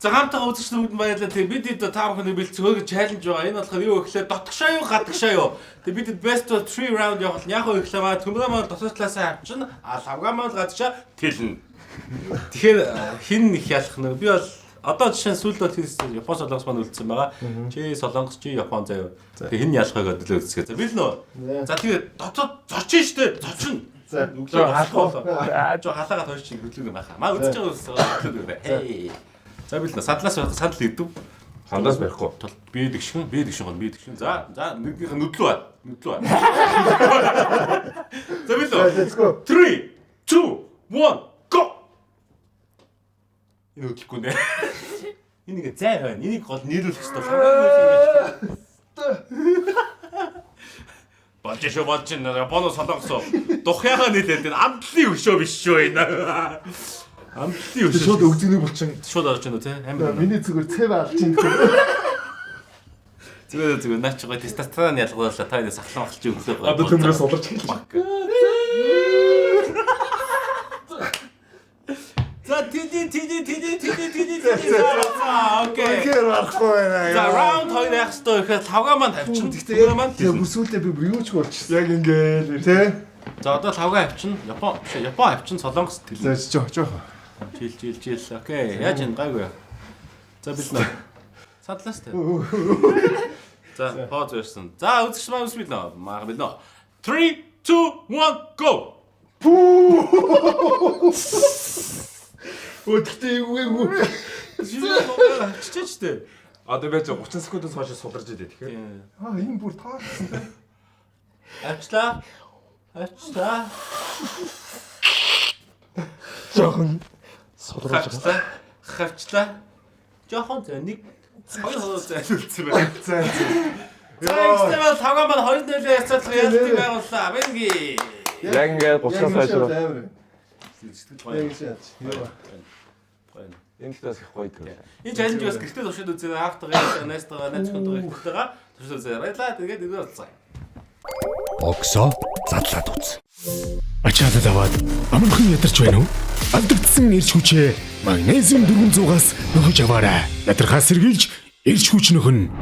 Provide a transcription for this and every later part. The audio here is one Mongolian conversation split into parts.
За хамтаа үзэгч бүгд баярлалаа. Тэгээ бид та бүхэн бэлцгөөг чаленж байгаа. Энэ болохоор юу гэхлээр дотгошоо юу гадагшаа юу. Тэгээ бид best of 3 round явах. Яг уу ихлээ төмрөө маань дотоод талаасаа авчин лавга маань гадагшаа тэлнэ. Тэгэхээр хин их ялах нэ. Би бол одоо жишээ нь сүүлд бол тийм Япон солонгос маань үлдсэн байгаа. Чи солонгос чи Япон заяа. Тэгээ хин ялах байгаад л үзсгээ. За бил нөө. За тэгээ дотоод зорчин штэ. Зорчин. За өглөө халах. Жоо халаагаад хойш чи хөдлөг юм байхаа. Маа үзэж байгаа хөдлөг байна. Хей. За бил нөө садлаас байх сандал идэв. Сандаас байхгүй. Би дэгшин. За нэгнийх нь нүдлүү бат. За бил нөө. 3 2 1 go. Энэ хөдлөхгүй нэ. Энийг зай байна. Энийг гол нийлүүлэх хэрэгтэй. Болж Японо солонгос духяага нийлээд энэ амтлын өшөө биш шүү энэ. Амтлын өшөө. Шууд өгзөний булчин. Шууд орж ийн үү те? Амар. Миний зүгээр цэв алж ийн. Зүгээр наач гоо тестостерон ялгууллаа. Та энэ сахлан ахалж өглөө. Одоо төмрөөс уларч эхэллээ. За тий. Окей. Гэр арахгүй байна. За раунд 2 яах ёстой гэхээр лавга маань тавьчихна. Тэгтээ маань бүсүүлээ би бүр юуч болчихсон. Яг ингээл тий. За одоо лавга авчин Япон авчин солонгос За жоох. Жил. Окей. Яаж энэ гайгүй. За бид нөө. Садлаас тэ. За пауз өрсөн. За үзэгч маань үс бид нөө. Маа бид нөө. 3 2 1 go. Өдөртөө юу. Чичтэй. Одоо байж 30 секундаас хойш суларж идэ тэгэхээр. Энэ бүр таарсан. Авчлаа. Жохон суларж. Хавчлаа. Жохон нэг 2 зайлуулсан байна. За. Экстремал тавган маань 2-0 яцаалах ялтыг байгууллаа. Бэнги. Яг ингээд 30-аас хойш. Энэ талаас их гоё гэх. Энэ чаленж бас гэртээ туршид үзээ. Автогаа, найстагаа, найзхундгаа гэртэйгээ туршид үзээ. Баярлалаа. Тэгээд энэ болцсон. Огсоо задлаад үз. Ачаалал аваад амархан ядарч байна уу? Алдагдсан эрч хүчээ магнезиум 400-аас нөхөж аваарай. Ядархаас сэргийлж эрч хүч нөхөн.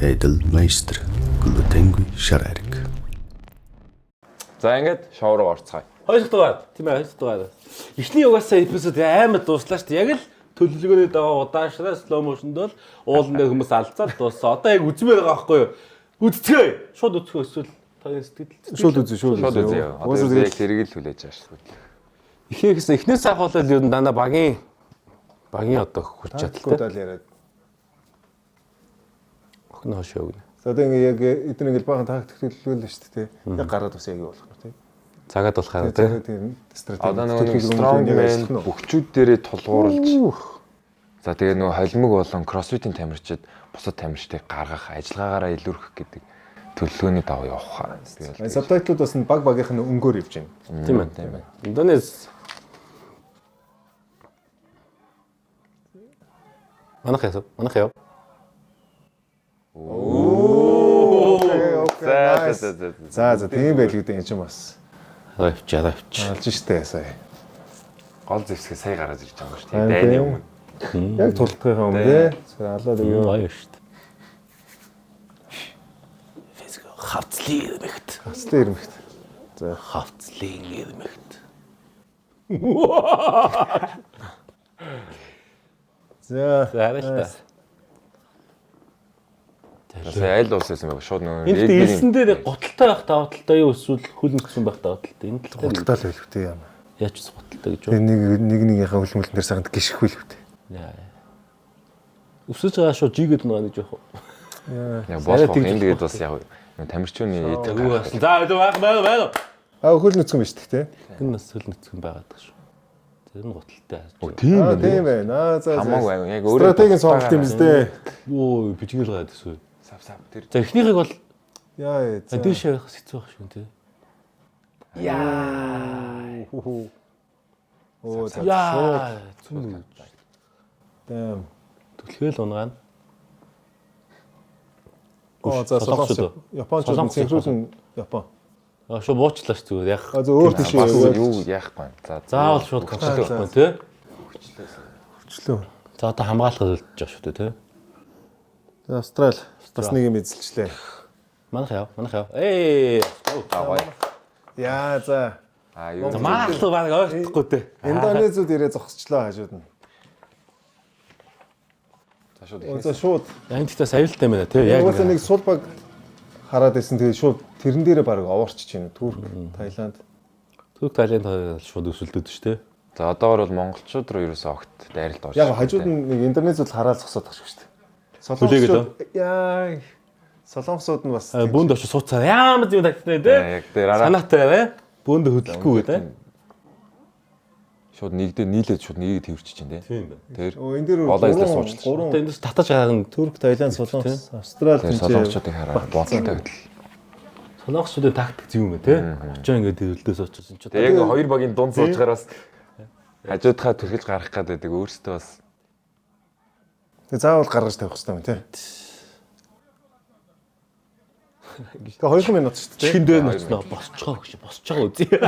Edelmeister глютенгүй шарарик. За ингээд шоу руу орцгаая. Хоёр дахь дугаар. Тийм ээ, хоёр дахь дугаар. Эхний угаасаа эпизод амар дууслаа шүү дээ. Яг л төлөвлөгөөний дагуу удаашраа slow motion дол уулан дээр хүмүүс алцаад дууссан. Одоо яг үзмээр байгаа байхгүй юу? Үзцгээе. Шууд үзэх эсвэл таны сэтгэл. Шууд үзье. Одоо яг тэрийг л хүлээж байгаа шүү дээ. Ихээ гэсэн эхнээс ахуулаад ер нь дандаа багийн одоо хүч чадалтай. Тал яриад. Охин хошоо гэнэ. За одоо ингээ яг эдгээр ингээ баахан тактик төлөвлөл шүү дээ. Яг гараад бас яг юу болох нь тий. Цагаад болохоор тий. Одоо нэг strongman бөхчүүд дээрээ тулгуурлаж. За тэгээ нөгөө холимог болон кроссфитийн тамирчид бусад тамирчдыг гаргах, ажиллагаагаараа илүүрхэх гэдэг төлөвлөгөөний даваа явах. Тэгээ сабтайтлууд бас багийнх нь өнгөөр явж байна. Тийм ээ. Индонез Манах яа. За тийм байл гэдэг юм чинь бас. Авч. Алж штэ сая. Гол зэвсгээ сая гараад ирж байгаа юм шүү дээ. Дайны өмнө. Яг тулдахын өмнө тий. Алаад юу гоё шүү дээ. Физик хавцлын ирмэгт. За Хавцлын ирмэгт. За Хараа. Тэгээ аль ууссан байга шууд нөгөө Энд элсэн дээр готалтай байх даваа талтай юу эсвэл хүлэмжсэн байх даваа талтай. Энэ талтай гуталтай л байлгүй тий юм. яаж ч готалтай гэж Тэгээ нэгнийхээ хөлмөлтөн дээр саганд гიშх байлгүй тий. яа. Өсөж байгаа шууд жигэд байгаа гэж яах вэ? яг болох энэ тэгээд бас яг тамирчууны идэх. За байна. Хөл нүцгэн биш тий. Энэ нас хөл нүцгэн байгаад байгаа шүү. Тэр нь готалтай. Тийм байна. За хамаагүй яг өөрөө стратегийн сонголт юм зү. Өө бичгэл гад эсвэл. сав тэр. За эхнийхийг бол Яа. дээш явах хэцүү байх шүү тий. Яа. Оо за. Яа. Зүн. Дэм. Түлхээл унгаана. Оо за солонгос. Японч синхронизм Япон. Шууд буучлаа ш зүгээр яах. За өөр тийш юу яах вэ? Заавал шууд контрол авахгүй тий. Үлчлөө. За одоо хамгаалах болж байгаа шүү дээ тий. Австрал бас нэг юм эзэлчлээ. Манайх яв. Ээ. Яа за. Юу Манайх л баг ойлгохгүй дээ. Индонезиуд ирээ зогсчлоо хажууд нь. За шууд. Энд ихтэй саялтай байна тий. Яг Угаасаа нэг сул баг хараад байсан. Тэгээ шууд тэрэн дээрээ баг овоорчиж байна. Турк, Таиланд. Турк Таиланд шууд өсөлдөд шүү дээ. За одоогор бол монголчууд руу ерөөсөө огт дайралт орж. Яг хажууд нь нэг Индонезиуд хараад зогсоод тах шүү дээ. Солонгосууд яа. Солонгосууд нь бас бөөнд очиж сууцаа. Яамд юм тагтана тий. Яг дээр араа Санаатай бай. Бөөнд хөдлөхгүй гэдэг. шууд нэгдээ нийлээд шууд нэгийг тэрчиж чинь тий. Тэр энэ дээр олон ажлаар суучлаа. Одоо эндээс татаж хаан Турк, Таиланд, Солонгос, Австрал тэр солонгочдыг хараа бодолтой хөдөл. солонгосчуудын тактик зөв юм тий. Очоо ингээд хөлдөөс очиж чинь. Яг хоёр багийн дунд суучгаар бас хажуудхаа түлхэж гарах гэдэг өөртөө бас тэгээ заавал гаргаж тавих хэрэгтэй юм тий. Тэгээ 2 минут шүү дээ. Чихэн дээр ноцноо босч байгаа үзье.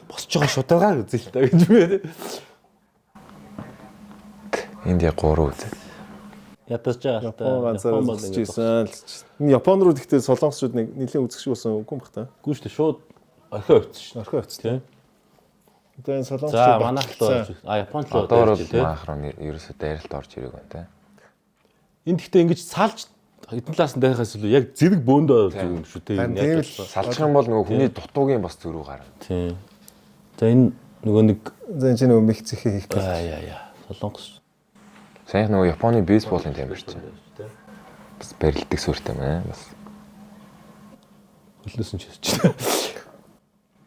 Босч байгаа шударгаар үзье л та гэж байна. энд яг 3 үзээ. Ядаж байгаа та. Япон ганцаар үзчихсэн. Япон руу гэхдээ солонгосчууд нэг нэлээд үзэх шиг болсон үгүй юм бах та. Гүү шүү дээ шууд орхио овцсон шүү. Орхио овцсон. Тэгээ солонгосчууд За манайх л Японд л Одоогор бол маахруу ерөөсөө дайралт орж ирэх юм тий. энд гэхдээ ингэж салж хэдэн талаас нь дайхаас илүү яг зэрэг бөөндөө зүг юм шүү дээ. Тийм л Салчих юм бол нөгөө хүний дутуугийн бас зөрүү гарна. Тийм. За энэ нөгөө нэг за энэ чинь нөгөө мэх зэхээ хийх гэж. яа. Солонгос. Сайн нөгөө Японы бейсболын тамирч. Бас барилдаг сүртэй мэн бас. Хөлнөөс нь чирч.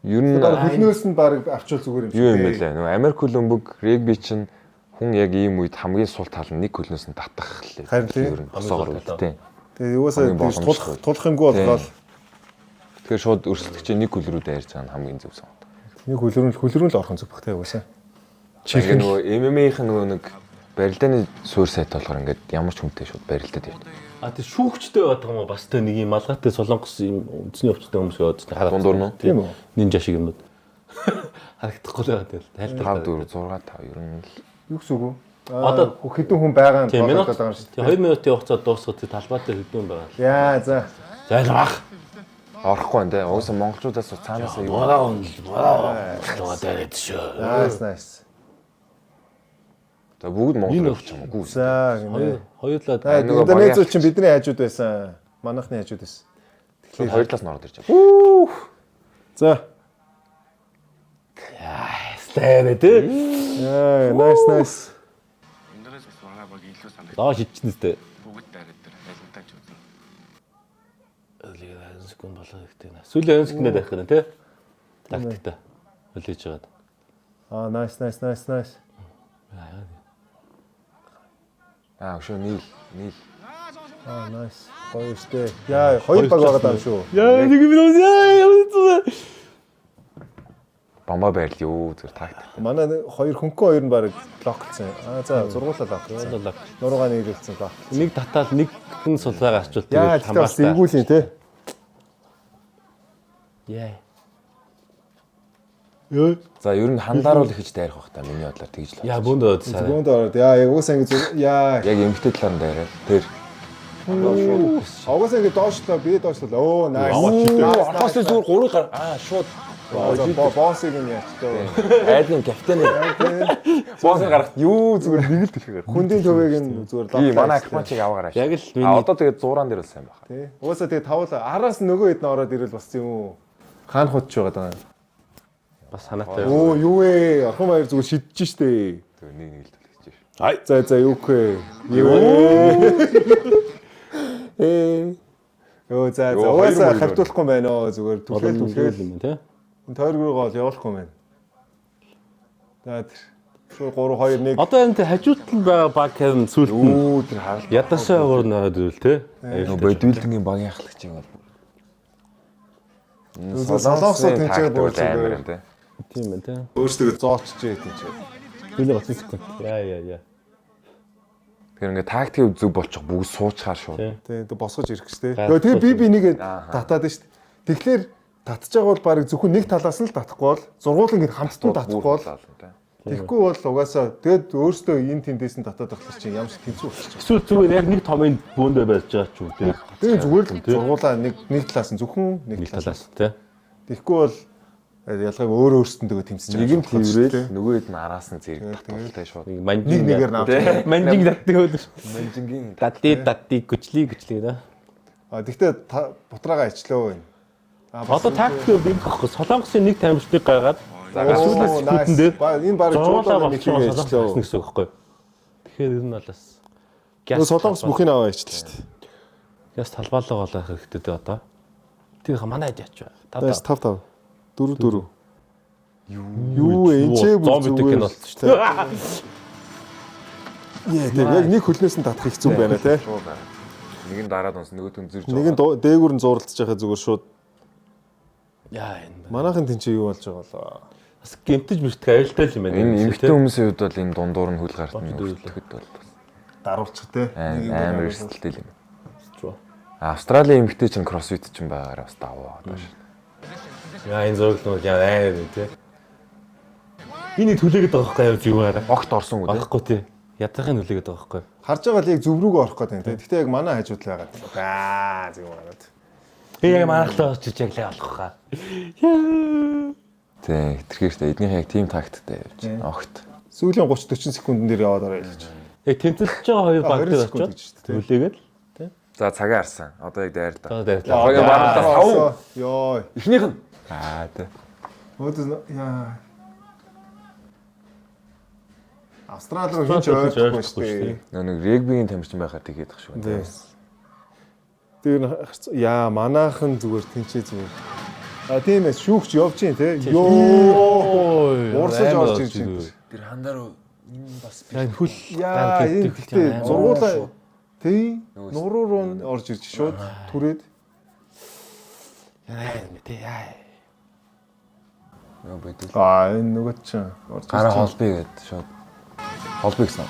Ер нь Хөлнөөс нь баг авчвал зүгээр юм юу юм бэ лээ. Нөгөө Америк хөлбөмбөг регби чинь хүн яг ийм үед хамгийн сул тал нь нэг хөлнөөс нь татах л. Харин тийм. Ер нь босоогоор үлдээ. Тэгээ юусаа тулах юмгүй болоод Тэгэхээр шууд өрсөлдөгч нэг хөл рүү дайрж байгаа нь хамгийн зөв сон. нэг хөлрөн л орхон зүг бах таа юусаа. Чихэн нөгөө MMA-ийн нөгөө нэг барилдааны суурь сайт болохоор ингээд ямар ч хүнтэй шууд барилдаад явдаг. Тэг шүүгчтэй байдаг юм уу? Бас тэ нэг юм малгайтай солонгос юм үндэсний өвчтэй хүмүүс яваад хараад. Дундуур нь Тийм үү? Нинжа шиг юмуд. Харагдахгүй л байгаа тэгэл. 5 4 6 5 ер нь Юу гэсэн үг вэ? Одоо хэдэн хүн байгаа нь минут байгаа юм шүү дээ. 2 минутын хугацаад дуусгаад талбай дээр хэдэн хүн байгаа. Яа за. Зайлмах. орохгүй байна те. Угсаа монголчуудаас цаанаас юу Баа дээд шүү. Nice. За бүгд монгол явах юм уу? За Хоёулаа Индонезиуд чинь бидний хажууд байсан. Манайхны хажууд байсан. Тэгэхээр хоёр талаас нь ороод ирж байгаа. За. стэрэ тэ. Яа, nice. Индонез бас манай баг илүү санагдав. Доо шидчихнэ тэ. Бүгд дайраад дээр айлтаач үзэн. Лига 10 секунд болоо гэдэг нэ. Сүүлийн 10 секунд байх гэнэ тэ. Тактикта. Хөлөж жагаад. Nice. Өшөө нийл. Nice. Хоёр штэ. Яа, хоёр баг байгаа даа шүү. Яа, нэг минут яа. Бомба байл юу зүр тактик. Манай хоёр хөнгөн хоёр нь баг локлцсон. За, зургуулаа локлцсон. Нуруугаа нийлүүлсэн лок. Нэг татаад нэг хэн сулаагаа арчвал Яа, тэгээд хамгаалсан эвгүүлийн те. Яа. За ер нь хандааруул ихэж дайрах бах та миний бодлоор тэгж л. Яа бөөнд од сарай. Зүүнд ороод яа, угаасаа ингэ яа. Яг эмгтэй талаар нь дайраад тэр Угаасаа ингэ доошлоо, би доошлоо. Оо, nice. Ахаас зүгээр 3 гар шууд боссыг нь яачтаа. айлын капитаны босс гарахт юу зүгээр нэг л дэлхийгээр. Хүндийн төвийг нь зүгээр локлоо. Ий манай акмачиг аваагаараа. Яг л Одоо тэгээд 100-аан дээр л сайн байна. Тий. Угаасаа тэгээ тавал араас нөгөө хэд нь ороод ирэл бас юм уу? Хаан хутч байгаа даа. бас санаатай. Оо юу ээ? Ахын баяр зүгээр шидэж штэ. Тэр нэг л төлөж шүү. Ай за юу хэ? Юу ээ? Оо за угаасаа хавтуулахгүй байна оо зүгээр түлхэл. юм тий. Энэ тойргоо гол явуулахгүй байна. За тэр шууд 3 2 1. Одоо энэ хажууд нь байгаа баг харин сүлт нь Үү тэр харалт. ядасаа уурна ороод ирвэл тий. Бодибилдингийн багийн ахлагч юм бол. Солонгосоо тэнцээ амар юм те. Тийм байна тий. Өөрсдөө зоочжээ тэнцээ. Хөлөө 30 секунд. Яа. Тэр ингээ тактик зүг болчих бүгд суучгаар шүү. Тий, тэг босгож ирэх гэжтэй. Тэгээ би нэг татаад нь штт. Тэгэхээр татж байгаа бол баг зөвхөн нэг талаас нь л татахгүй бол зургуул ингэ хамтдаа татахгүй бол Тэгэхгүй бол угаасаа тэгэд өөртөө энэ тэндээс нь татаад ахлах чинь ямар ч тэнцүү болчих. Эсвэл зүгээр яг нэг томын бөөндөө байж байгаа ч үү те. Тэгээ зүгээр л зургуулаа нэг талаас нь зөвхөн нэг Талаас те. Тэгэхгүй бол ялгаагүй өөр өөрсөндөө тэмцэж байгаа. Нэг нь тэрвэл нөгөө хэд нь араас нь зэрэг баталтай шууд. Нэг нэгээр навч. Манжиг татдаг өдөр. Манжингийн Дати гүчлээ да. Тэгтээ бутраагаа ичлөө байна. Одоо тактик бий гэхгүй Солонгосын нэг тамирчдыг гайгаад сүүлээс бүтэн дээр энэ баг жуулаа нэг юм ичлөө гэсэн үг байхгүй. Тэгэхээр ер нь бол бас Солонгос бүхний аваа ичлээ шүү дээ. Газ талбайлга болоо хэрэгтэй дээ одоо. Тэр манайд яач вэ? 5 4 юу энчээ бүр зүгээр болсон шүү дээ. Яа яг нэг хөлнөөс нь татах хэцүү байна те. нэг нь дараад унс нөгөөт нь зөрж нэг нь дээгүүр нь зуралдаж байхад зүгээр шууд яа энэ манайхын тэнцээ юу болж байгаа болоо. бас гэмтэж мөртгөө аюултай юм байна. Энэ эмэгтэй хүмүүсийн хувьд бол энэ дундуур нь хөл гарт нь үлдэхэд бол Даруулчих те. амар эрсдэлтэй юм. Австралийн эмэгтэй чинь кроссфит чинь байгаараа бас даваа одоо шин. Яа энэ зураг нь яа аа тий. Энийг түлээгээд байгаа байхгүй юу зүгээрээ. Огт орсон үү? Орохгүй тий. Ятахын түлээгээд байгаа байхгүй. Харж байгаа л яг зөв рүүгээ орох гэдэг те. Гэхдээ яг манай хажууд л байгаа. Аа зүг байгаад. Би яг манайхлаа очиж яг л олох хаа. Тий, тэрхээсээ эднийх яг тим такттай явж байна. Огт. Сүүлийн 30 40 секундын дээр яваад орё гэж. Яг тэмцэлж байгаа хоёр баг дээр очиж түлээгээд тий. За цагаа харсан. Одоо яг дайр да. Одоо дайрлаа. Хоёрын баардаа 5. Йоо. Эхнийх нь. Тий. Өөдөө яа. Австрали руу хинч ойртохгүй шүү дээ. Нэг регбигийн тамирчин байхаар тэгээд ах шүү. Тэр яа манаахан зүгээр тэнцээ зүгээр. А тийм ээ шүүгч явж гин те. Йоо. Урсаж орж ирж байна. Тэр хандаар бас Яг хөл яа энэ гэхдээ зургуулаа тий нуруу руу орж ирж шууд түрээд яа тий яа. нөгөө бодвол энэ нөгөө чинь гараа холбоё гэд шууд холбоё гэсэн.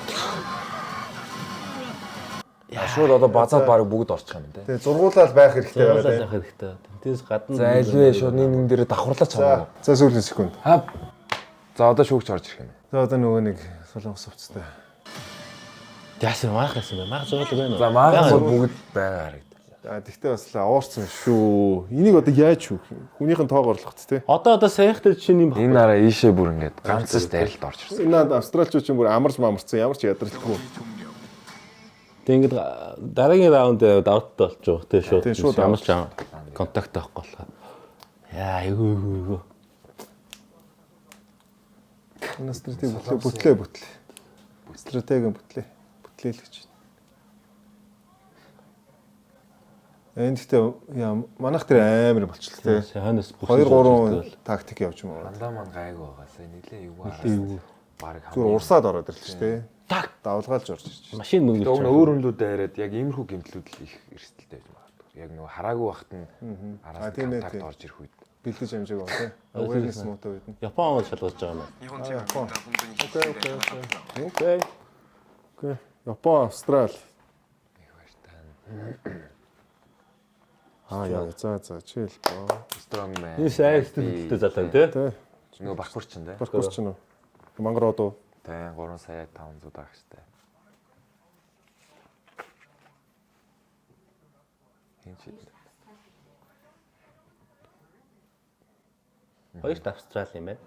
Яа шууд одоо базаад баг бүгд орчих юм те. тий зургуулаад байх хэрэгтэй байна те. Байх хэрэгтэй. Тэнтэс гадна За альвэ шууд энэ дээр давхарлаач хамаагүй. За сүүлийн секунд. За одоо шүүгч орж ирэх юм. За одоо нөгөө нэг солонгос хувцастай. яасан маах гэсэн бэ? Маах зургал байна уу? За маань бүгд байгаа харагдав. Тэгтээ бас уурсан шүү. Энийг одоо яаж шүүх юм? Хүнийхэн тоог орлох тий. Одоо саяхтай жишээ юм байна. Энэ нараа ийшээ бүр ингээд ганцаас дайралт орж ирсэн. Энэ австралчууд чинь бүр амарч мамарцсан ямар ч ядралгүй. Тэг ингээд дараагийн раунд давттай болж байгаа тий шууд. Тийм, шууд амарч контакт авахгүй болохоор. Яа юу. Энэ стратеги бүтлээ. Стратеги бүтлээ. Бүтлээлгч. Энд гэхдээ яа манайх тэр амар болчихлоо тий. Ханаас 2-3 тактик явж юм байна. Дандаа маань гайгүй байгаасаа нилээ юу аа. Баг Зүгээр урсаад ороод ирлээ шүү дээ. Так Давлгаалж орж ирж. машин мөнгө. Өөр өрөмлүүд дайраад яг иймэрхүү гэмтлүүд л их эрсдэлтэй байж магадгүй. Яг нөгөө хараагүй бахт нь араас контакт орж ирэх үед Бэлдэж амжаагүй тий. Awareness муутай үед нь. Япон шалгаж байгаа юм. 日本チームが本当に Окей. Япон, Австрали. Яа, за чийл боо. strongman. Энэ сайн сэтгэлтэй залуу тий. Тэ. Нөгөө бахурч нь те. Баркус ч нөө. Мангар одоо. Тэ 3 сая 500 даагчтай. Хинч. Хоёрт Австрали юм байна.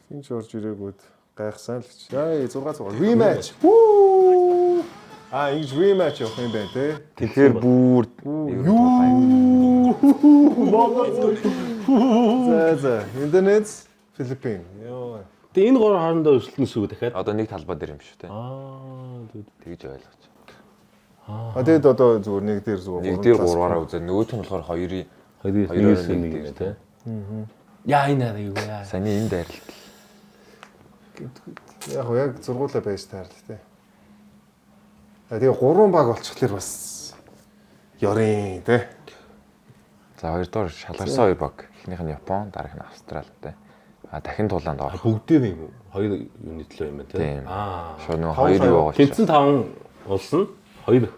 Хинч орж ирээгүүд гайхсан л ч. Яа, 600. Rematch. Вүү! Ингэж rematch явах юм байна те. Тэгэхээр бүр За. Индонез, Филиппин. Йоо. Тэгээ энэ гурван хоорондоо өрсөлдөн шүү дахиад. одоо нэг талбай дээр юм шүү те. Тэгэж. Тэгж ойлгож. Тэгэд одоо зүгээр нэг дээр зүгээр. Нэг дээр 3-аараа үзээ. Нөгөөх нь болохоор 2-ын Хоёрын нэг юм тий. Яа энэ аа юу яа. саний энэ дайралт. Яг зургуулаа байж таарл те. Тэгээ 3 баг болчихлоор бас ёрын те. За хоёрдугаар шалгарсан 2 баг. Эхнийх нь Япон, дараагийнх нь Австрали те. Дахин тулаанд орох. Бүгдээр юм. Хоёр юуны төлөө юм байна тий. Шууд нөгөө 2 юу байгаа. Тэнцэн 5 улс нь 2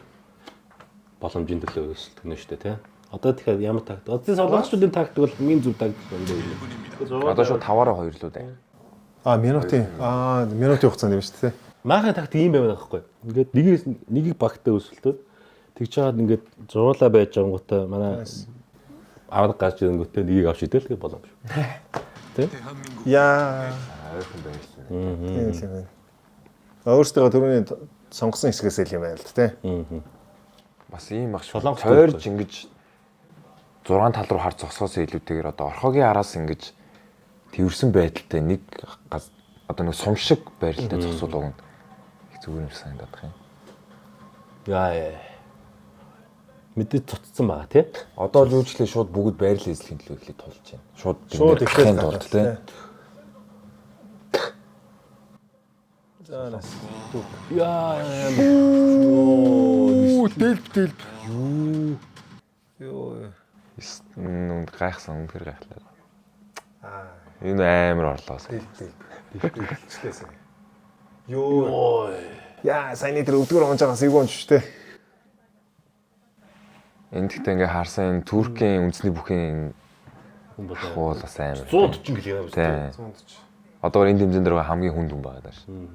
боломжийн төлөө өрсөлдөнө шүү дээ тий. Одоо тэгэхээр ямар тактик? Одоо солонгосчуудын тактик бол хамгийн зөв тактик юм байна. Одоо шууд 5-аараа 2 лөө дээ. минутын хугацаанд юм шүү дээ. Маахан тактик ийм байгаад байгаа байхгүй. Ингээд нэгийг багтаа өсөлтөө тэгж чаад ингээд зуруулаа байж байгаатай манай аваад гарч ирэнгүүтээ нэгийг авч идэл гэх боломж. Тэ? Яа. Ойрхон байсан. Тийм. Өөрсдөө түрүүний сонгосон хэсгээс л юм байна л дээ. Бас ийм ах шүү. Солонгос Тойрж ингэж 6 тал руу хар зогсохоос илүүтэйгээр одоо орхогийн араас ингэж тэрсэн байдалтай нэг одоо нэг сум шиг байралтай зогсуул уг нь их зүгээр юм санагдаад байна. Яа. Мэдээ цуцсан байгаа тий. Одоо л үүчлээ шууд бүгд байрал эзлэхийн төлөө ихлэ тулж байна. Шууд ихлэх тулд тий. Заас. Яа. Дэлб. Йоо. Нүнд гайхсан үнэхээр гайхлаа. Энэ амар орлоос. Дэлб. Йоо. Яа, сайн нэр өвдгөр онж байгаас эйгөө онч штэ. Энд гэхдээ ингээ харсан энэ Туркийн үндэсний бүхийн хуу бас амар. 140 кг юм байна. 140. Одоо энэ дэмжин дээр хамгийн хүнд хүн байгаа даа шүү.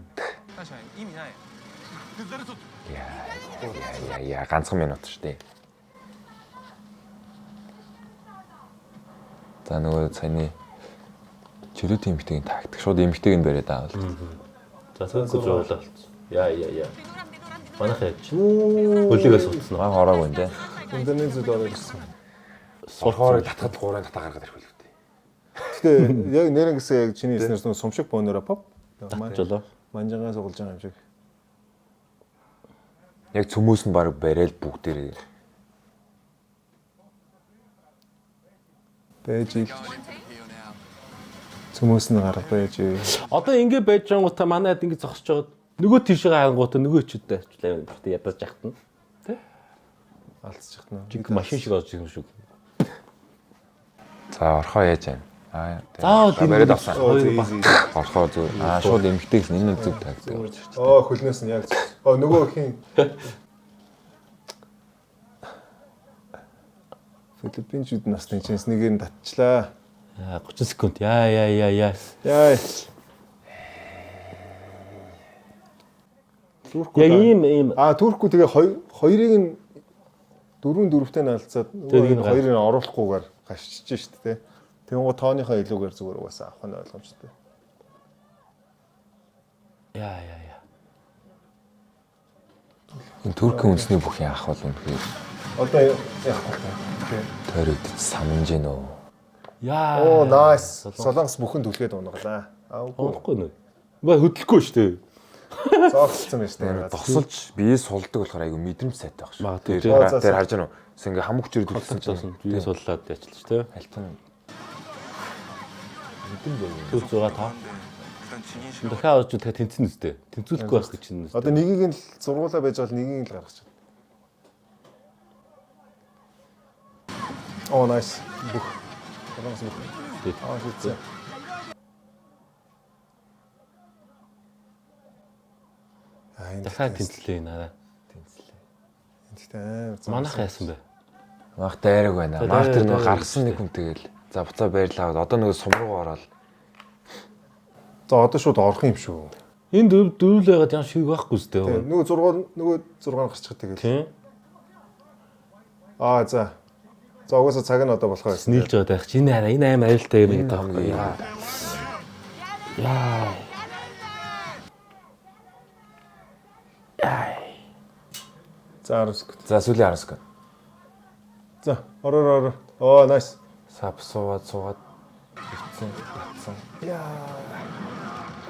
Яа, ганцхан минут шүү дээ. За нөгөө цааны чөлөөт эмхтэйгийн тактик шууд эмхтэйг нь бариад байгаа л. За сүүл жуулаа болцсон. Яа. Манайх яач. Хөлигээс утсан. Хаан ороогүй юм дээ. Индонезид ороод ирсэн. Сорхоорыг татгад 3 татаа гаргаад ирэх үлээ. Гэтэ яг нэрэн гэсэн яг чиний хэлснээр нэг сумшиг бөөнөрө поп. Жолоо. Манжангаа сугалж байгаа юм шиг. Яг цөмөөс нь баг барайл бүгдээрээ. Бэж ил. Цөмөөс нь гарах байж. Одоо ингэ байж байгаатай манайд ингэ зогсож байгаа нөгөө тийшээ харангуйтай нөгөө чидтэй авчлаа юм. Гэтэ ядаж яхтана. Тэ? Алдчих нь. Жинк машин шиг олж юм шүү. За орхоо яаж байна? За бариад авсан. Орхоо зүг. Шууд эмхтэйг энэ зүг тагдаг. Хөлнөөс нь яг. Нөгөө хин. Филиппинчууд насны чинс нэгээр нь татчлаа. 30 секунд. Яа. Яа. Яг ийм Турку тэгээ хоёрыг нь 4-4-тэй наалцаад хоёрыг нь оруулахгүйгээр гашчихж штэ тэ. Тэнгуү тооныхоо илүүгээр зүгээр угаасаа авах нь ойлгомжтой. Яа. Энэ Туркийн үндэсний бүхий ах бол үнэхээр одоо яах вэ? тойрогдож самнж гэнэ үү? Яа. Оо nice. Солонгос бүхэн түлхээд унгалаа. Уухгүй нэ. Ба хөдлөхгүй шүү дээ. Зоогцсон байж тээ. Тосолж бие сулдаг болохоор айгу мэдрэмж сайтай байх шүү. Тэр харж байна уу? Ингээ хамаг хүчээр төлсөн чинь бие суллаад яачлаа шүү дээ. Альтан Түр 6 5. Дахиад орж ирэхэд тэнцэн үстэй. Тэнцүүлэхгүй байх гэж чинь. Одоо нэгийг нь л зургуулаа байж бол нэгийг нь л гаргачих. Оо nice. Бүх. Солонгос бүх. Шийдсэн. Дахиад тэнцлээ наа. Тэнцлээ. Манайх яасан бэ? Мах дайраг байна. Мах тэр нөгөө гаргасан нэг хүн тэгэл. За буцаа байрлаа. Одоо нөгөө сум руу ороод. За одоо шууд орох юм шүү. Энд дөрвөлээгээд яа шиг байхгүй зү дээ. Нөгөө 6 гарчих тэгэл. Тийм. За. За угаасаа цаг нь одоо болохоор нийлж байгаа байх. Энэ аим аюултай юм гэдэг байхгүй яа. За 10 секунд. За сүүлийн 10 секунд. За ороо. Оо nice. Сав суугаад хөвцөн татсан. Яа.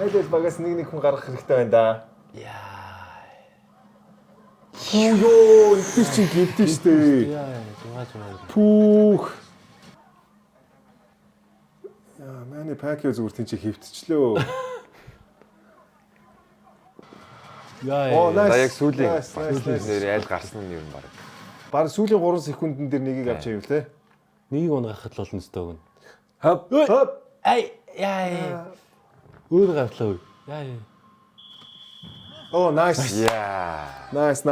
Айдэл багаас нэг хүн гаргах хэрэгтэй байна да. Яа. Юу энэ чинь гинтэн штэ. Яа. Пүүх. Яа, манай пакио зүгээр тийм чи хөвтчлөө. Яа. За яг сүүлийн нэр айл гарсан нь юм баг. Бараг сүүлийн 3 секундын дээр нэгийг авч аяв те. Нэгийг унгахад л болно өстой өгнө. Хоп. Ай яа. Өөр гавтлаа. Яа. Oh nice. Яа. Nice.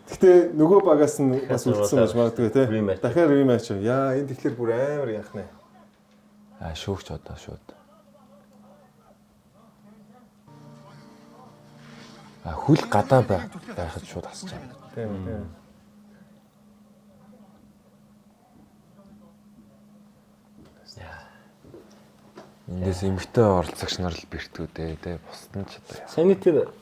Гэтэ нөгөө багаас нь бас үлдсэн байж магадгүй те. Дахиад рематч. Яа, энэ тэгэхээр бүр амар яах нэ. Шүүгч одоо шууд. Хүл гадаа байхад шууд хасч байгаа. Тийм. Эндээс эмгтэй оролцогч нар л бэртгүү дээ. Бусд нь ч одоо. Сайн тэр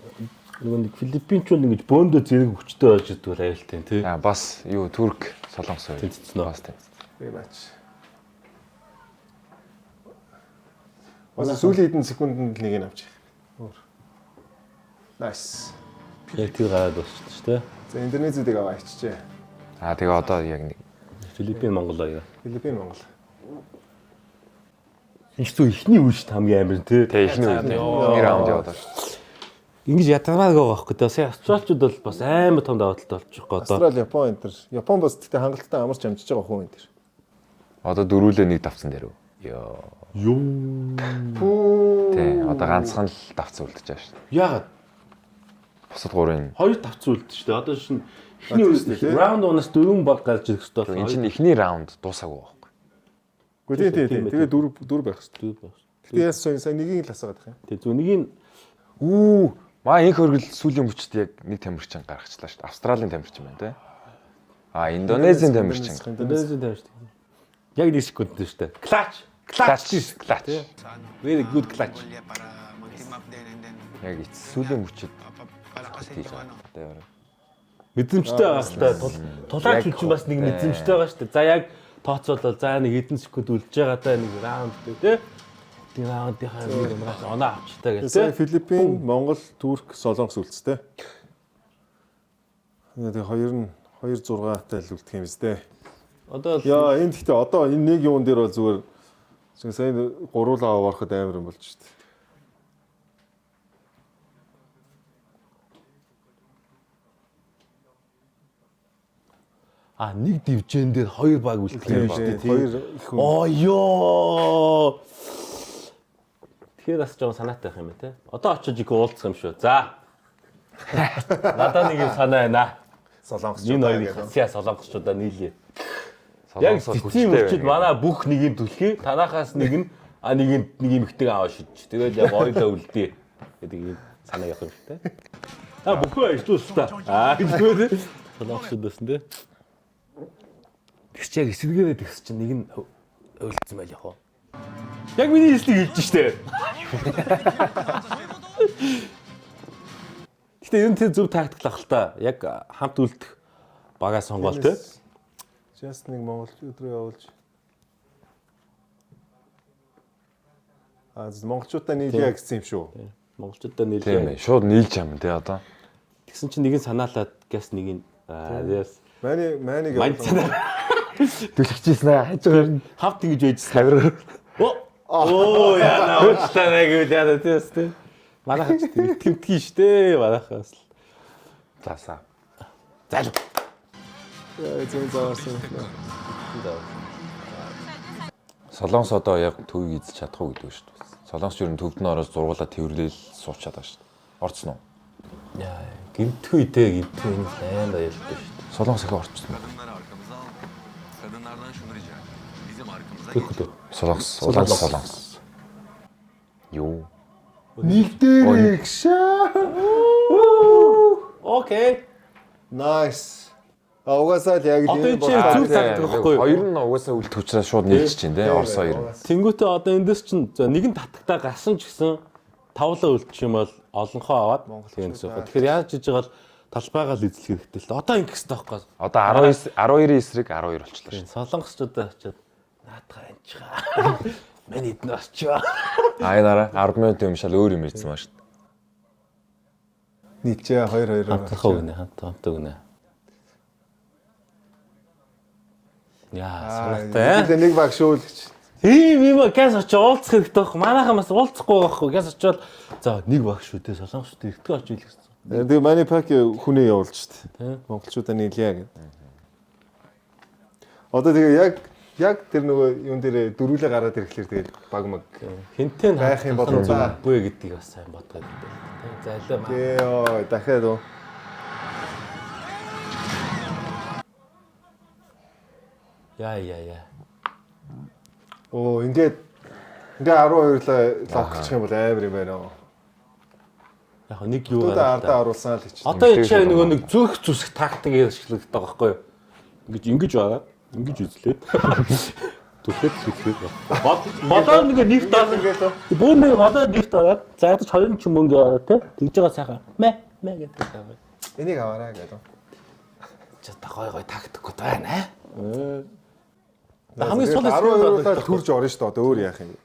нэг Филиппинчууд ингэж бөөндөө зэрэг хүчтэй болж идвэл аюултай тий. Бас юу Турк солонгос хоёр. Тэнцсэн Бас тэнцсэн. Тийм бач. Бас сүүлийн хэдэн секундэд нэг нь авчих. Nice. Яг тэр гараад болчихсон шүү дээ. За Индонезиудыг аваа ичжээ. Тэгээ одоо яг нэг Филиппин Монгол аяа. Филиппин Монгол. Ихтэй ихний үеч хамгийн амар тий. Тэгээ ихний үед нэг раунд яваад байна. Ингэж ятармаг байгаа байхгүй дээ. Сая австралчууд бол бас амар том даваа талтай болчих гоо одоо. Австрали, Япон энэ төр. Япон бас тэгтээ хангалттай амарч амжиж байгаа хүн энэ төр. Одоо дөрүүлээ нэг давцсан дээр үү? Йоо. Тий, одоо ганцхан л давцсан үлдэж байгаа шүү дээ. Яагаад? Бусад гурын Хоёр давцсан үлдэж шүү дээ. Одоо шин ихний раунд унаас 4 баг гарч ирэх хэрэгтэй энэ чинь ихний раунд дуусаагүй байхгүй. Гэхдээ тийм. Тэгээ дөрв байх шүү дээ. Тэгтээ яасан сайн нэгийг л асаагаад байх юм. Тэг зөв нэгийг Маа инх хөргөл сүүлийн мөчд яг нэг тамирчин гаргачлаа шүү дээ. Австралийн тамирчин байна те. Индонезийн тамирчин. Индонезийн тамирчин. Яг 1 секунд шүү дээ. Клач. Very good clutch. Яг сүүлийн мөчд хийж байгаа. Мэдрэмжтэй байгаа шүү дээ. Тулаач үуч бас нэг мэдрэмжтэй байгаа шүү дээ. За яг тооцоолол за нэг хэдэн секунд үлдэж байгаа даа нэг раунд тий. Тэр раундынхаа нэг унаас оноо авчтай гэж тий. Филиппин, Монгол, Турк, Солонгос үлдстэй. Тэгээ хоёр нь 2-6-тай л үлдэх юм зү. Одоо яа энэ гэхдээ одоо энэ нэг юун дээр бол зүгээр сайн гуруулаа аваахад амар юм болж шүү дээ. Нэг дивжэн дээр 2 баг үлдэх юм шүү дээ. Хоёр их хүн. Ёо. Тэгэхээр бас жоо санаатай байх юм те. Одоо очиж их уулзах юм шүү. За. Надад нэг юм санаа байна. Солонгос. Энэ хоёрыг хасья солонгосчуудаа нийлээ. Яг тийм хүчтэй манай бүх нэгийг түлхий. Танахаас нэг нь нэг эмэгтэйг аваа шидэж. Тэгээд яг ойлоо үлдээ гэдэг юм санаа явах юм шүү те. Бүхөө ирчүүлсэн та. Гэвгүй солонгосчуудаас нь те. Тэгс яг эсэргээрээ тэгс чинь нэг нь ойлцсон байл яах вэ? Яг миний хэлснийг хэлж штэ. Гэтэ энэ тэр зөв тактик л ах л та. Яг хамт үлдэх багаа сонгоол те. Just нэг монголчууд руу явуулж. Монголчуудаа нийлээ гэсэн юм шүү. Монголчуудаа нийлээ. Тийм ээ. Шууд нийлж юм те одоо. Тэгсэн чинь нэг нь санаалаад гэс нэг нь Манийг явуулсан. Түлхчихсэн аа хажуугаар нь хавт ингэж байжсэн. Тавир. Оо яна уучлаарай гэвэл яа тийм. Манайхаа тэмтгий штэ манайхаас л. Заасаа. Залуу. Зэн заарсан. Солонгос одоо яг төвийг эзэж чадахгүй гэдэг шүү дээ. Солонгос ер нь төвд нь ороод зургуулаа тэрвэрлэл суучаад байгаа шүү дээ. Орцсон уу? Яа, гинтгүй энэ лайнд аюултай шүү дээ. Солонгос их орцсон байна. Солонгос. Юу? Нэг дээр гшаа. Окей. Nice. Угаасаа л яг энэ зөв тактик байхгүй юу? Хоёр нь угаасаа үлд хүчрээ шууд нийлж чинь те Орос хоёр. Тэнгүүтээ одоо эндээс чинь нэгэн татагтаа гарсан ч гэсэн тавлаа үлдчих юм бол олонхоо аваад тийм гэсэн. Тэгэхээр яаж хийж байгаа л талбайгаа л эзлэх хэрэгтэй л. Одоо ингэх хэрэгтэй байхгүй. Одоо 12-ийн эсрэг 12 болчихлоо шүү. Солонгосчуудаа очиод наатах анчгаа. Мэн эднэ очоо. Айнараа 10 минут юм шал өөр юм ирсэн маа шүү. нийтээ 2-2 хамтах өгнө. Яа, санаатай. Тэгээ нэг баг шүүлгч. Тийм газ очиж уулзах хэрэгтэй байхгүй. Манайхаа бас уулзахгүй байхгүй. Газ очивол за нэг баг шүү дээ. Солонгосчууд эртгөө очиж илгэсэн. Тэгээ манай пак хүнээ явуулж штт. Монголчуудаа нийлээ гэдэг. Одоо тэгээ яг тэр нөгөө юун дээр дөрүүлээ гараад ирэхлээр тэгээ баг маг хинтэн байх юм болов уу гэдгийг бас сайн бодгоо гэдэг. Залуу маа. Тэгээ дахиад уу. Яа. Оо ингээд Ингээ 12-лаа локчих юм бол амар юм байна. Яг нэг юу гараад ардаа оруулсан л гэж. Одоо чи нөгөө нэг зүрх зүсэх тактик ашигладаг байхгүй юу? Ингэж байгаа. Ингэж үзлээ. Түлхээд. Бодоо нэг нефт авах гэдэг. Бүүн одоо нефт аваад заадаж 20 ч юм ингээ тий. Тэгж байгаа сайхан. Мэ гэдэг. Энийг аваарай гэдэг. Чи та гой тактикуд байна аа. Хамгийн сул 12-лаа төрж орно шүү дээ. Одоо өөр яах юм.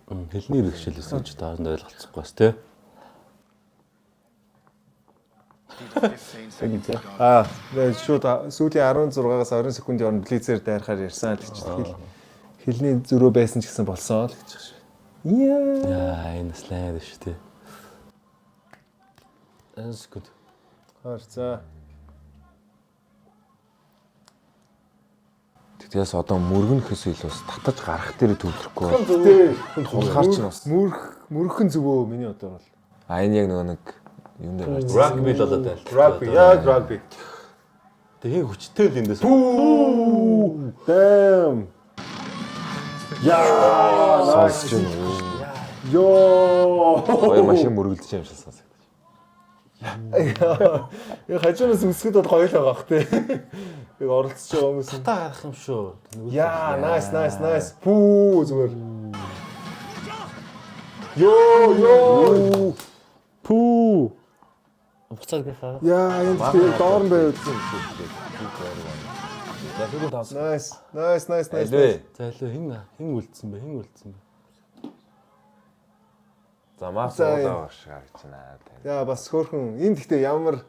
Хэлний хэрэгшээлсэн ч таанд ойлголцохгүй бас тий. Шууд сүүлийн 16-аас 20 секундын орно блицээр дайрахаар ярьсан л гэж хэлний зөрөө байсан ч гэсэн болсон л гэж байна. Яа, энэ слайд шүү дээ. That's good. За. Тэгээс одоо мөргөнөхөөс илүү бас татаж гарах дээр төвлөрөхгүй байна. Тулгаар чинь бас мөргөн зүгөө миний одоо бол. Энэ яг нөгөө нэг юм дээр гарч. Rugby л болоод байна. Rugby. Тэгээ хүчтэй л эндээс. Damn. Яа, Сонсч байна. Йоо. Хоёр машин мөргөлдөж юм шиг сонсогдож. Яг хажуунаас үсгэд бол гоё л байгаа бах те. Яг оролцож байгаа хүмүүс Та гарах юм шүү. яа, nice. Пүү зүгээр. Йоо. Пүү. Буцаад гахаа. Яа, энэ тийм доорн байв үзсэн. Nice. За илүү хэн үлдсэн бэ? За мас уулаа шиг харагдаж байна. Яа, бас хөөрхөн. Энэ гэхдээ ямар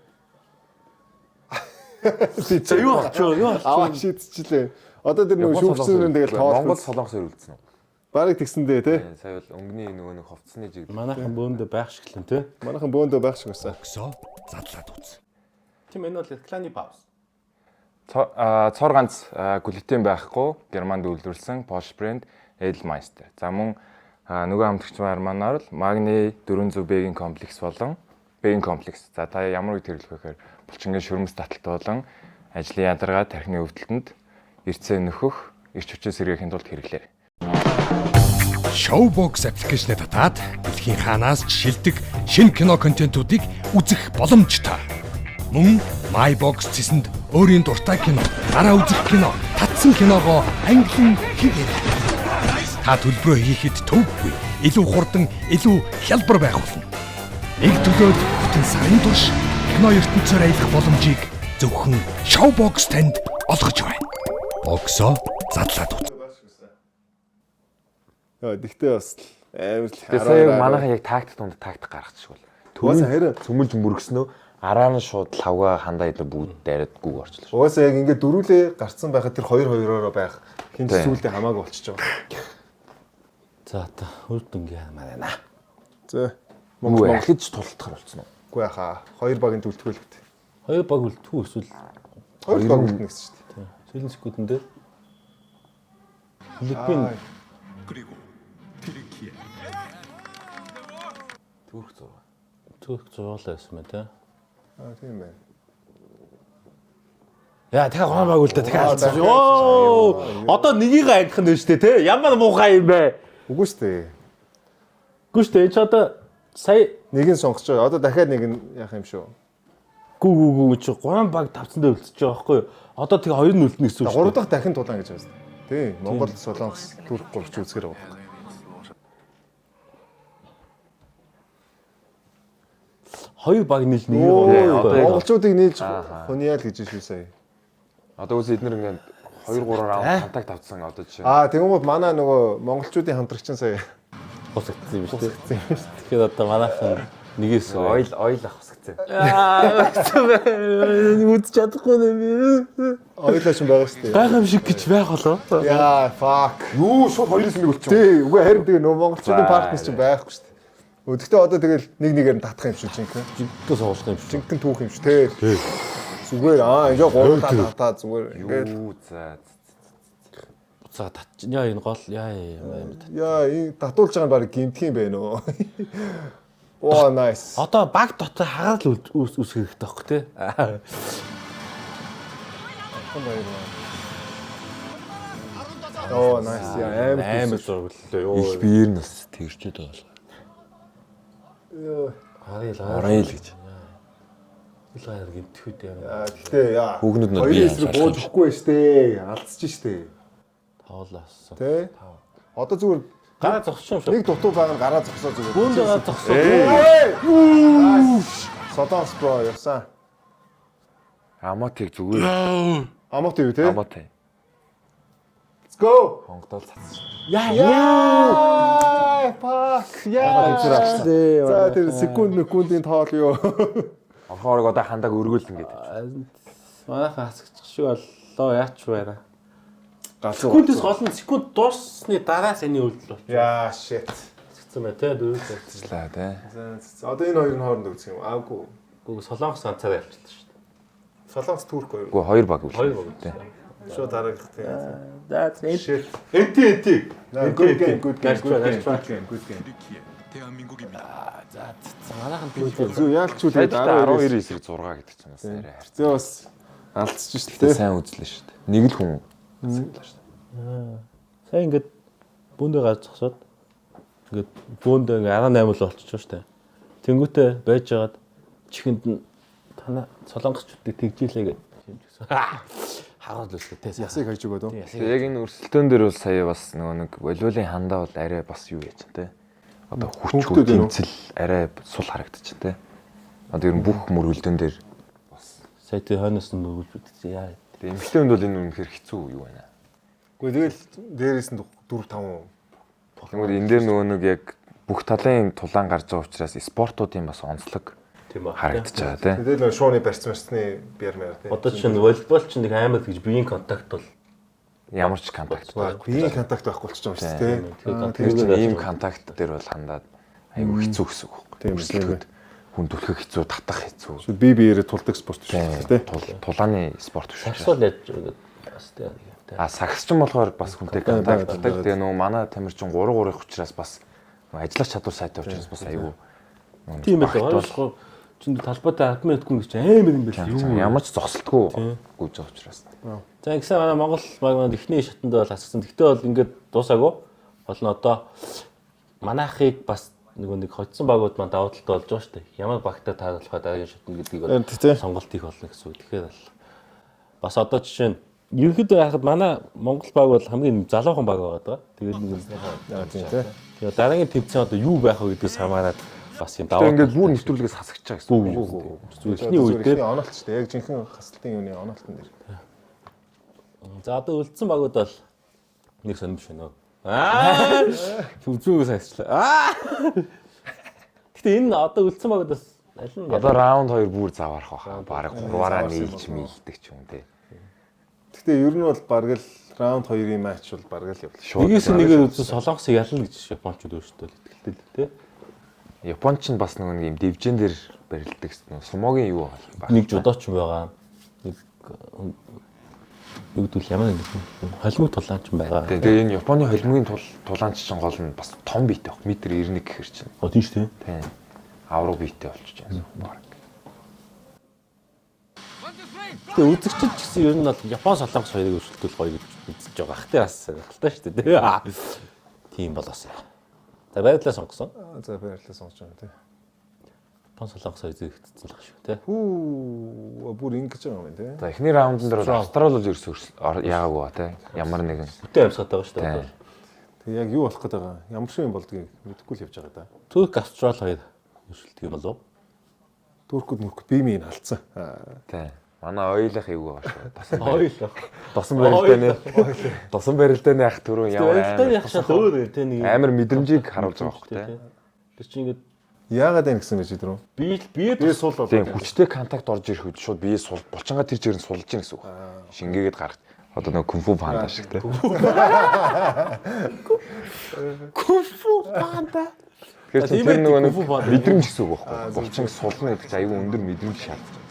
За юу болчихоо? аваа шийдчихлээ. Одоо тэр нөгөө шүүгчнэрэн тэгэл Монгол солонгосоор үлдсэн үү? барыг тэгсэндээ те. Сая бол өнгөний нөгөө нэг хувцсны жиг. Манайхан бөөндөө байх шиг л те. Манайхан бөөндөө байх шиг байсан. Оксо задлаад үз. Тийм энэ бол кланы пауз. Цор ганц глютен байхгүй Германд үйлдвэрлэсэн Porsche брэнд Edelmeister. За мөн нөгөө хамтрагч манаар л магний 400 бэгийн комплекс болон бэгийн комплекс. За та ямар үед хэрэглэх вэ гэхээр булчингийн шүрмэс таталт болон ажлын ядаргаа тархины өвдөлтөнд эрцээ нөхөх, эрч хүчээ сэргээхийн тулд хэрэглээ. Showbox аппликейшнээ татаад дэлхийн хаанаас ч шилдэг шинэ кино контентуудыг үзэх боломжтой. Мөн MyBox цэсэнд өөрийн дуртай кино, дараа үзэх кино, татсан киногоо англин хийгээрэй. Та төлбөрөө хийхэд төвгүй, илүү хурдан, илүү хялбар байх болно. Нэг төлөөд бүтэн сарын турш кино ертөнцөөр аялах боломжийг зөвхөн Showbox танд олгож байна. Оксо задлаад үз. Тэгтээ бас амар л Сая манайхан яг тактик донд тактик гаргачих бол. Харин Цөмөлж мөргснөө араа нь шууд лавга хандаа илүү бүгд дайраад гүг орчлоо. угаасаа яг ингээд дөрүүлээ гарцсан байхад тэр 2-2-ороо байх хин зүйлдээ хамаагүй болчихж байгаа. За та үрдэнгээ манай. За Мөнгө ахиж тултахар болцсон уу? Үгүй яхаа 2 багийн төлтгөлт. 2 баг үлдэхгүй эсвэл 2 баг үлдэнэ гэсэн шүү дээ. сүүлийн секундэд Филиппин Турк зурлаа байсан мэ тэ. Тийм байна. Яа тэгээ гоо баг үлдээ тэгээ алдсан. Оо одоо нэгийг ангих нь шүү дээ тэ. Ямар муухай юм бэ? Үгүй шүү дээ. Үгүй шүү дээ. Чи одоо сая Нэг нь сонгож байгаа. Одоо дахиад нэг нь яах юм шүү. гүү чи 3 баг тавцсандаа үлдчихэж байгаа байхгүй юу? Одоо тэгээ 2 нь үлдэнэ гэсэн үг шүү. 3 дахь дахин тулаан гэж байна. Тийм. Монгол, Солонгос, Турк гурч үзгэр байгаа. 2 баг нийл нэг Монголчуудыг нийлж хуниал гэж шүү сая. Одоо үс эднэр ингээд 2-3 раунд контакт авцсан одоо жишээ. Тэгмүүд манай нөгөө монголчуудын хамтрагч сая хосгдсон юм шүү дээ. Тэгэхээр одоо манайхан нэгээс Ойл авах хэвчээ. үдч чадахгүй нэ. ойлооч юм байгаа шүү дээ. Байх юм шиг гэж байх болоо. Яа, fuck. Юу шууд 2-9 үлдчихв. Тий, үгүй харин тэгээ нөгөө монголчуудын партнерс чинь байхгүй шүү дээ. Өдөртөө одоо тэгэл нэг нэгээр нь татах юм шүү жинхэнэ. Жигтэй суулгах юм шүү. Жинхэнэ түүх юм шүү тий. Зүгээр ингээ гурван татаа зүгээр ингээд Юу за. За татчих. Яа энэ гол яа юм. яа энэ татуулж байгаа нь баг гимтх юм бэ нөө. Оо nice. Одоо баг дотор хагаад л үсгэх хэрэгтэй байхгүй тий. Оо nice. Амар зурглалаа ёо. Их биер нь бас тэгэрчээд байгаа. Орой л гэж. Илгаар гинтхүүд яа. Гэтэ яа. Хүүгнүүд нь Хоёр эсрэг бууж өгөхгүй штэ. Алдчих штэ. Тавлаасан. Тэ? Одоо зүгээр Гараа зогсчих юм шиг. нэг дутуу байгаа нь гараа зогсоо зүгээр. Бүүнд гараа зогсоо. Содонс бро явсан. Аматыг зүгээр. Амот юу те? Аматай. Let's go. Хонгодол цацсан. Яа! Fuck. Яа. За тэр секундын тоол юу? Орхоорог одоо хандаг өргөөлнө гэдэг. Манайхан хасагч шиг боллоо яач байна. Галзуу. Секундээс гол нь секунд дуусны дараа саний үйлдэл болчих. Яа shit. Хэцүү мэ тэ дөрөвлөө. Злаа тий. За одоо энэ хоёрын хооронд үзэх юм. Аагүй. Гүг солонгос ганцаар явчихлаа шүү дээ. Солонгос Турк хоёр. Гэхдээ хоёр баг үл. Хоёр баг тий. Шууд дараагах тийм. За энэ Shit. Энти. Good game. Nice try. Манайхан Зү яалчгүй Тэгээд 12 эсрэг 6 гэдэг чинь бас арай харц. Зөө бас алдчих шүү дээ. Сайн үзлээ шүү дээ. Нэг л хүн цаглаа шүү дээ. Сайн ингээд бүүндээ гар зогсоод ингээд бүүндээ ингээд 18 л болчихсон шүү дээ. Тэнгүүтээ байж байгаад чихэнд нь танаа солонгосчуудыг тэгжийлээ гэж шимжсэн. Хараад л үстэй те. Ясыг хайж өгөөд. Яг энэ өрсөлдөөн дээр бол сая бас нөгөө нэг волейболын хандаа бол арай бас юу яаж те. Одоо хүч тэмцэл арай сул харагдчих те. Одоо ер нь бүх мөргөлдөөн дээр сая тэр хойноос нь өгүүлж үзсэн яа. тэгээ эмэгтэй хүнд бол энэ үнэхээр хэцүү юу байна. Гэхдээ тэгэл дээрээс нь 4-5. Тэгмээд энэ дээр нөгөө нэг яг бүх талын тулаан гарч байгаа учраас спортуудын бас онцлог Тийм ба. харагдаж байгаа те. Тэгэл шууны барьцмарсны биармаар тийм. Одоо чинь волейбол чинь нэг амар гэж биеийн контакт бол Ямар ч контакт Биеийн контакт байхгүй болчих юм шүү дээ. тэр чинь ийм контакт дээр бол хандаад айгүй хэцүү гэсэн үг байхгүй. Тийм Өрсөлдөхөд хүн түлхэх хэцүү, татах хэцүү. Би биеэрээ тулдаг спорт шүү дээ. Тулааны спорт биш. саксуал яаж гэдэг бас тийм. Сагс ч юм болохоор бас хүнтэй контактдаг. Тэгээ нөгөө манай тамирчин 3-3-ийн учраас бас ажиллах чадвар сайтай учраас бас айгүй. Тийм байлаа. Чинь талбайтай 10 минут хүн гэж амар юм байна. Юу Ямар ч зогсолтгүй гүйж байгаа учраас. За ингэсэн манай Монгол баг ихний шатанд бол асгсан. Гэтэ бол ингээд дуусаагүй. Бол нь одоо манайхыг бас нэг хоцсон багууд маань давуу талтай болж байгаа шүү дээ. Ямар багтаа тааруулахад дараагийн шатанд гэдгийг бол сонголт хийх болно гэсэн үг. Тэгэхээр бол бас одоо жишээ нь ерөнхийдөө яхад манай Монгол баг бол хамгийн залуухан баг байгаа даа. Тэгээд нэг Тийм. тэгээд дараагийн тэмцээн одоо юу байх вэ гэдгээс хамаарат бас юм даваа. Ингээд бүр нэвтрүүлгээс хасагч байгаа гэсэн үг. Ихний үед дээр онолт шүү дээ. Яг жинхэнэ хасалтын юуны онолтон дээр. за одоо үлдсэн багууд бол нэг сонирм биш нөө. Зүгээс хайчлаа. Гэтэ энэ одоо үлдсэн багууд бас аль нь Одоо раунд 2 бүр заваарах баха. Бараг 3-аараа нийлж мэлдэг ч юм те. Гэтэ ер нь бол бараг л раунд 2-ын матч бол бараг л явлаа. нэгээс нэгээр үзсэн солонгосыг ялна гэж японочдод өөрсдөө л итгэлтэй тий. Японч нь бас нэг юм дивжин дээр барилдаг сумогийн юу байна. Нэг жудооч байгаа. Нэг дүүл ямар нэг холимог тулаанч байгаа. Тэгээ энэ Японы холимогийн тулаанч чинь гол нь бас том биетэй баг. Метр 91 гэхэр чинь. Тийм шүү дээ. Тийм. Авраг биетэй болчих юм баг. Тэгээ үзэгчд ч гэсэн ер нь бол Япон солонгос хоёрыг өршөлтөл гоё гэж үзэж байгаа. Хэ бас сонирхолтой шүү дээ. Тийм болоосаа. За баярлалаа сонгосон. За баярлалаа сонгож байгаа тийм. Япон солонгос хоёр зэрэгцсэн л шүү тий. Бүр ингэж байгаа юм байна тийм. За эхний раундын дээр бол Австрали бол ерөөсөө яагаагүй ба тий. Ямар нэгэн Бүтэн амьсгал байгаа шүү дээ. Тэг яг юу болох гээд байгаа? Ямар шиг юм болдгийг мэдэхгүй л явж байгаа да. Турк Австрали хоёр өршөлтөг юм болов. Туркууд бие минь алдсан. тий. Манай ойлах эвгүй байгаа шүү. Ойлоо. Досон барилдааны. Досон барилдааны ах түрүү ямар Барилдааны ах шал өөр тий нэг амар мэдрэмжийг харуулж байгаа байхгүй тий. Тэр чинь ингээд Яагаад юм гэсэн гэж дөрөв? бие сул болоо. Тийм хүчтэй контакт орж ирэх үед шууд бие сул булчингаа тэр чигээр нь сулж ийн гэсэн үг. Шингээгээд гарах. Одоо нэг кунфу панда шиг тий. Кунфу панда. Тэгэхээр тэр нөгөө нэг мэдрэмж гэсэн үг байхгүй. Булчин сулна гэдэг чинь аюу өндөр мэдрэмж шаарддаг.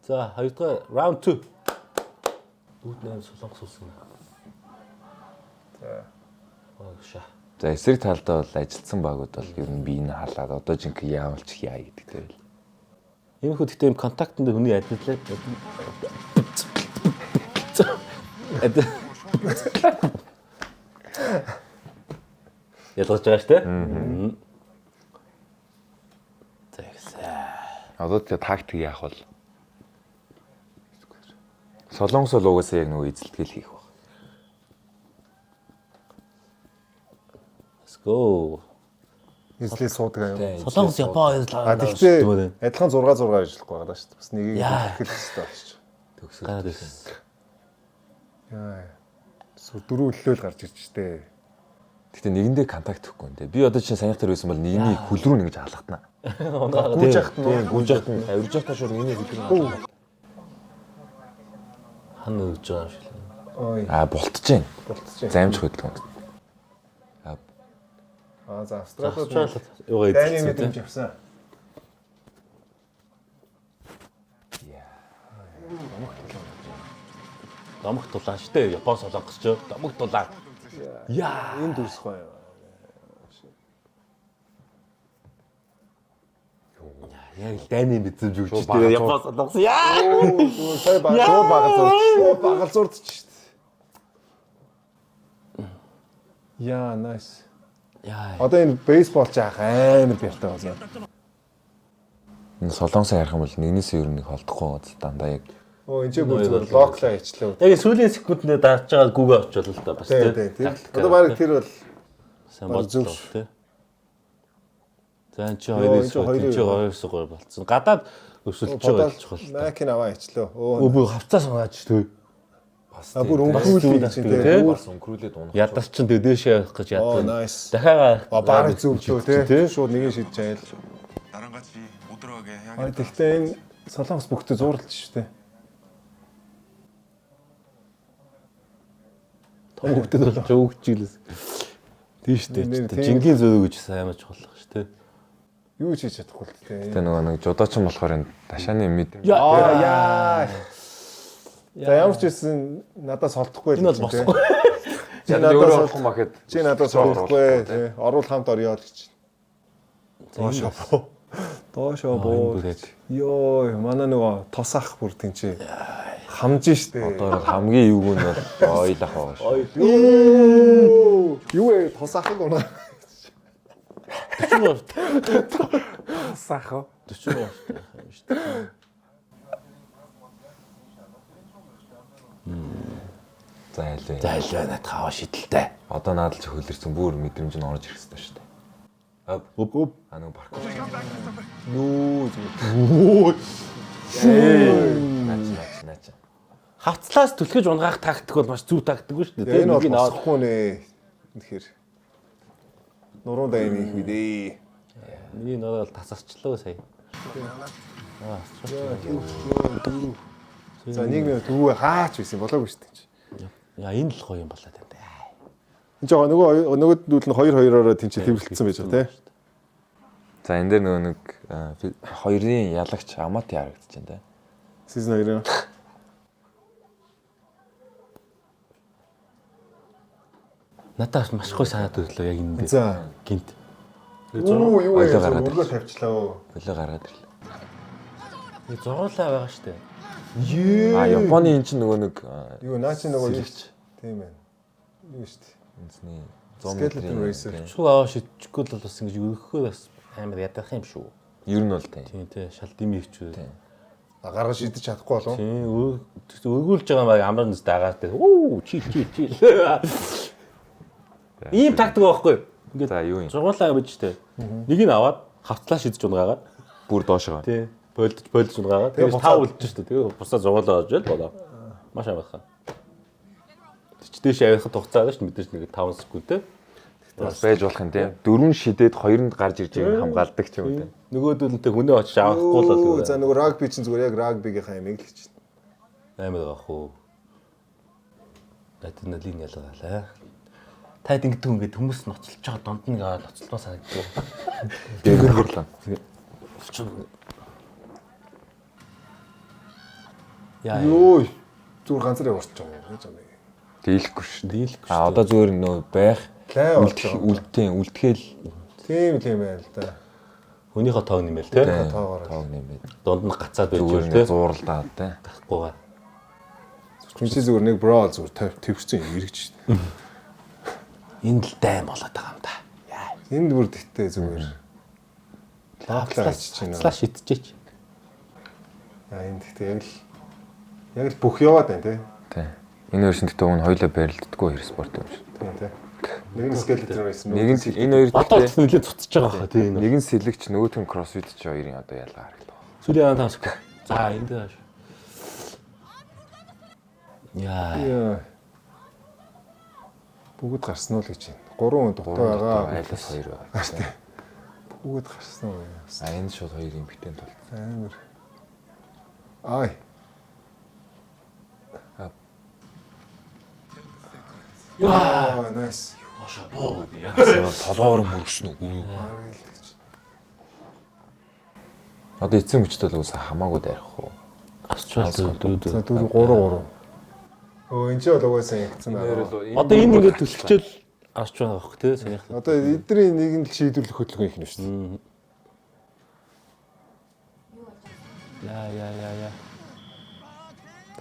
За хоёрдугаар раунд 2. Үүд 8 солонгос улсан. За. Ооша. За эсрэг талдаа бол ажилтсан багууд бол ер нь биеийг халаад одоо жинхэнэ яавалч яа гэдэгтэй байл. Ийм их гэхдээ контактанд хүний ажиллаад Ялгаж байгаа шүү дээ. Тэгсэн. Одоо тэгээ тактик яах вэ? Солонгос бол угаасаа яг нөгөө эзэлтгэл хийх баг. Let's go. Эзлээ суудаг аюу. Солонгос Япон А тэгтээ адилхан 6-6 ажиллахгүй байгаа шүү дээ. Бас нэгийг хэлэх хэрэгтэй болчих. гараад ирсэн. Яа. Дөрөв өллөөл гарч ирж штэ. Гэтэ нэгэндээ контакт өгөхгүй нэ. Би одоо чинь саяхан тэр байсан бол нэгний хөл рүү ингэж халахтана. Гүйж яхад нь Гүйж яхад нь авирж яхад шууд нэгний хөл рүү халах. Хан өгж байгаа юм шиг л. Ой. Болтож जैन. Займж хөдөлгөөн. За Австралид юугаа дайны эзэлсэн. мэдрэмж авсан. Домог тулаан штэ. Япон солонгос ч домог тулаан. Яа, Энд дүрсэх бай. яг л дайны мэдрэмж өгч штэ. Япон солонгос. Яа. Сая багал зурд штэ. Яа, nice. Яа. Одоо энэ бейсбол ч яах амар бяртай болно. Энэ солонгосоо ярих юм бол нэгнээс ер нь холдохгүй байгаа дандаа яг. Оо энэ ч бүр локлаа ичлээ. Яг сүүлийн секунднээ дарж байгаа гүгээ очвол л да бас Тийм. Одоо баг тэр бол сайн болцсон тий. За энэ чи 2-2 болцсон. Гадаад өсөлж байгаа гэж байна. Макин аваа ичлээ. Өө хавцаа сунаач тий. А бүр өнгөрүүлээ гэж тийм. Бас өнгөрүүлээд унах. Ядарч ч дэдээшээ явах гэж Оо ядсан. nice. Дахиагаа Баг зөвлөө тий. Шууд нэгийг шидэж айл. Дарангачи өдрөөгээ яг А тэгтээ энэ солонгос бүгдээ зууралж штэ. том хөвгдөд болж өөгчлээс. Тийш дээ. Жингийн зөөгөө гэж сайн амарч болох ш тий. Юу ч хийж чадахгүй л тий. Тэгээ нөгөө нэг жудаачин болохоор энэ дашааны мэд. Яа. За ямар ч байсан надаас холдохгүй Энэ бол босхгүй. Чи Өөрөө болох юм ахэд. Чи надаас холдохгүй тий. Орвол хамт орё гэж. Доошоо боо. Йоо, манай нөгөө тос ах бүр тэнцээ. Хамж штэ. Одоо хамгийн эвгүй нь бол ойлах байгаа шүү. Юу вэ? Тос ахыг унаа. 40%. Тос ах. 40% шүү дээ. За айлээ. За айлаа надад хаваа шидэлтэй. Одоо наадалж хөлөрсөн бүр мэдрэмж нь орж ирэх хэрэгтэй шүү дээ. Өп. Нэг парк. Нүү зүг. Наач. Хавцлаас түлхэж унгаах тактик бол маш зөв тактик шүү дээ. Энэ бол босхгүй нэ. Тэгэхээр нуруу дайны их үдээ. Миний нөрөө тасарчлаа сая. За нэг минут өвөө хаач байсан болоогүй шүү дээ. Яа энэ л гоё юм болоод байна. Энд жоо нөгөөдөл нь 2-2-ороо тэнцээ тэмдэглэсэн байж байгаа тий. За энэ дээр нөгөө нэг хоёрын ялагч Амати харагдаж байна те. Season 2-ын. Надаас маш гоё санаад ирлээ яг энэ. За Гинт. Юу юу гараад өргөө тавьчлаа. Хөлөө гараад ирлээ. Би зуруулаа байгаа штэ. Японы эн чинь нөгөө нэг Юу наа чи нөгөө юу ч тийм ээ. Юу штэ. энэний Skeleton Racer. Шууд аваа шидчихгүй л бас ингэж өргөхөө бас амар ядах юм шүү. ер нь бол тийм. Тийм тий шал дими хичүү. Гаргаж шидэж чадахгүй болов. Тийм өргүүлж байгаа маяг амар нэс дагаад тий. Оо чи. Ийм тактик байхгүй. Ингээд За юу юм? зуруулаа гэж штэ. Нэг нь аваад хавцлаа шидэж унгаагаад Бүр доошоо. тий болдож унгаагаад тэгээд тав үлдэж штэ. Тэгээд бусаа зуруулаа гэж болоо. Маш амархан. Дээш авихад хугацаа байгаа шүү мэдээж нэг 5 секунд те. Бас байж болох юм тийм. Дөрвөн шидэд хоёронд гарч ирж байгааг хамгаалдаг ч юм уу тийм. Нөгөөдөлөнтэй хүнээ очиж авахгүй л За нөгөө рагби чинь зүгээр яг рагбигийнхаа ямиг л гэж. амар gaах уу. Адреналин ялгаалаа. Таад ингэдэг ингээд хүмүүс ноцолж байгаа донд нь гаа ноцолтоо санагддаг. Дээгүүр хөрлөө. Яа. Йоо. Зүгээр ганцаар яварч байгаа юм гэж байна. Дийлэхгүй шүү. Дийлэхгүй шүү. Одоо зүгээр нөө байх Лай үлдэхэл тийм байл та. Хүнийхээ тоог нэмэл те. тоог нэмээд Донд нь гацаад байж зүгээр те. нэг зууралдаад тийм. Гахгүйгаа. Чи зүгээр нэг бро зүгээр төвчсөн юм эргэж шин. Энд л дайм болоод байгаа юм да. Энд бүр тэгтээ зүгээр. Лаачлаа шидчихэж. Энд тэгтээ яг л бүх яваад байна тий. Тий. Энэ хоёр шинжтэй хүн хоёулаа барилддаггүй хэр спорт юм шиг. Тий. Нэг нь скелетон байсан. Нэг нь энэ хоёр Баталт нэлээд цуцж байгаа хаа тий. нэг нь сэлэгч нөгөөх нь кроссфит ч хоёрын одоо ялгаа харагдав. Сүлийн анаа таасах. За энд дааш. Яа. Бүгд гарсан уу л гэж байна. 3 хүн дутаа байгаа. Айлаас 2 байгаа. Тий. Бүгд гарсан уу яа. Энэ шууд хоёр эмхтэн тул. Амар. Ай. Яа, nice. Толгоор мөргсөн үү? Одоо эцэг мөчтэй л үс хамаагүй дайрах уу? Асчвал дүүд. За 4 3. Өө энэ ч бол угаасаа ягцсан байна. Одоо энэ ингээд төлөвчөөл арч байгаа бох тий санийх. Одоо эдний нэг нь шийдвэрлэх хөдөлгөөн их нь шүү дээ. Яа.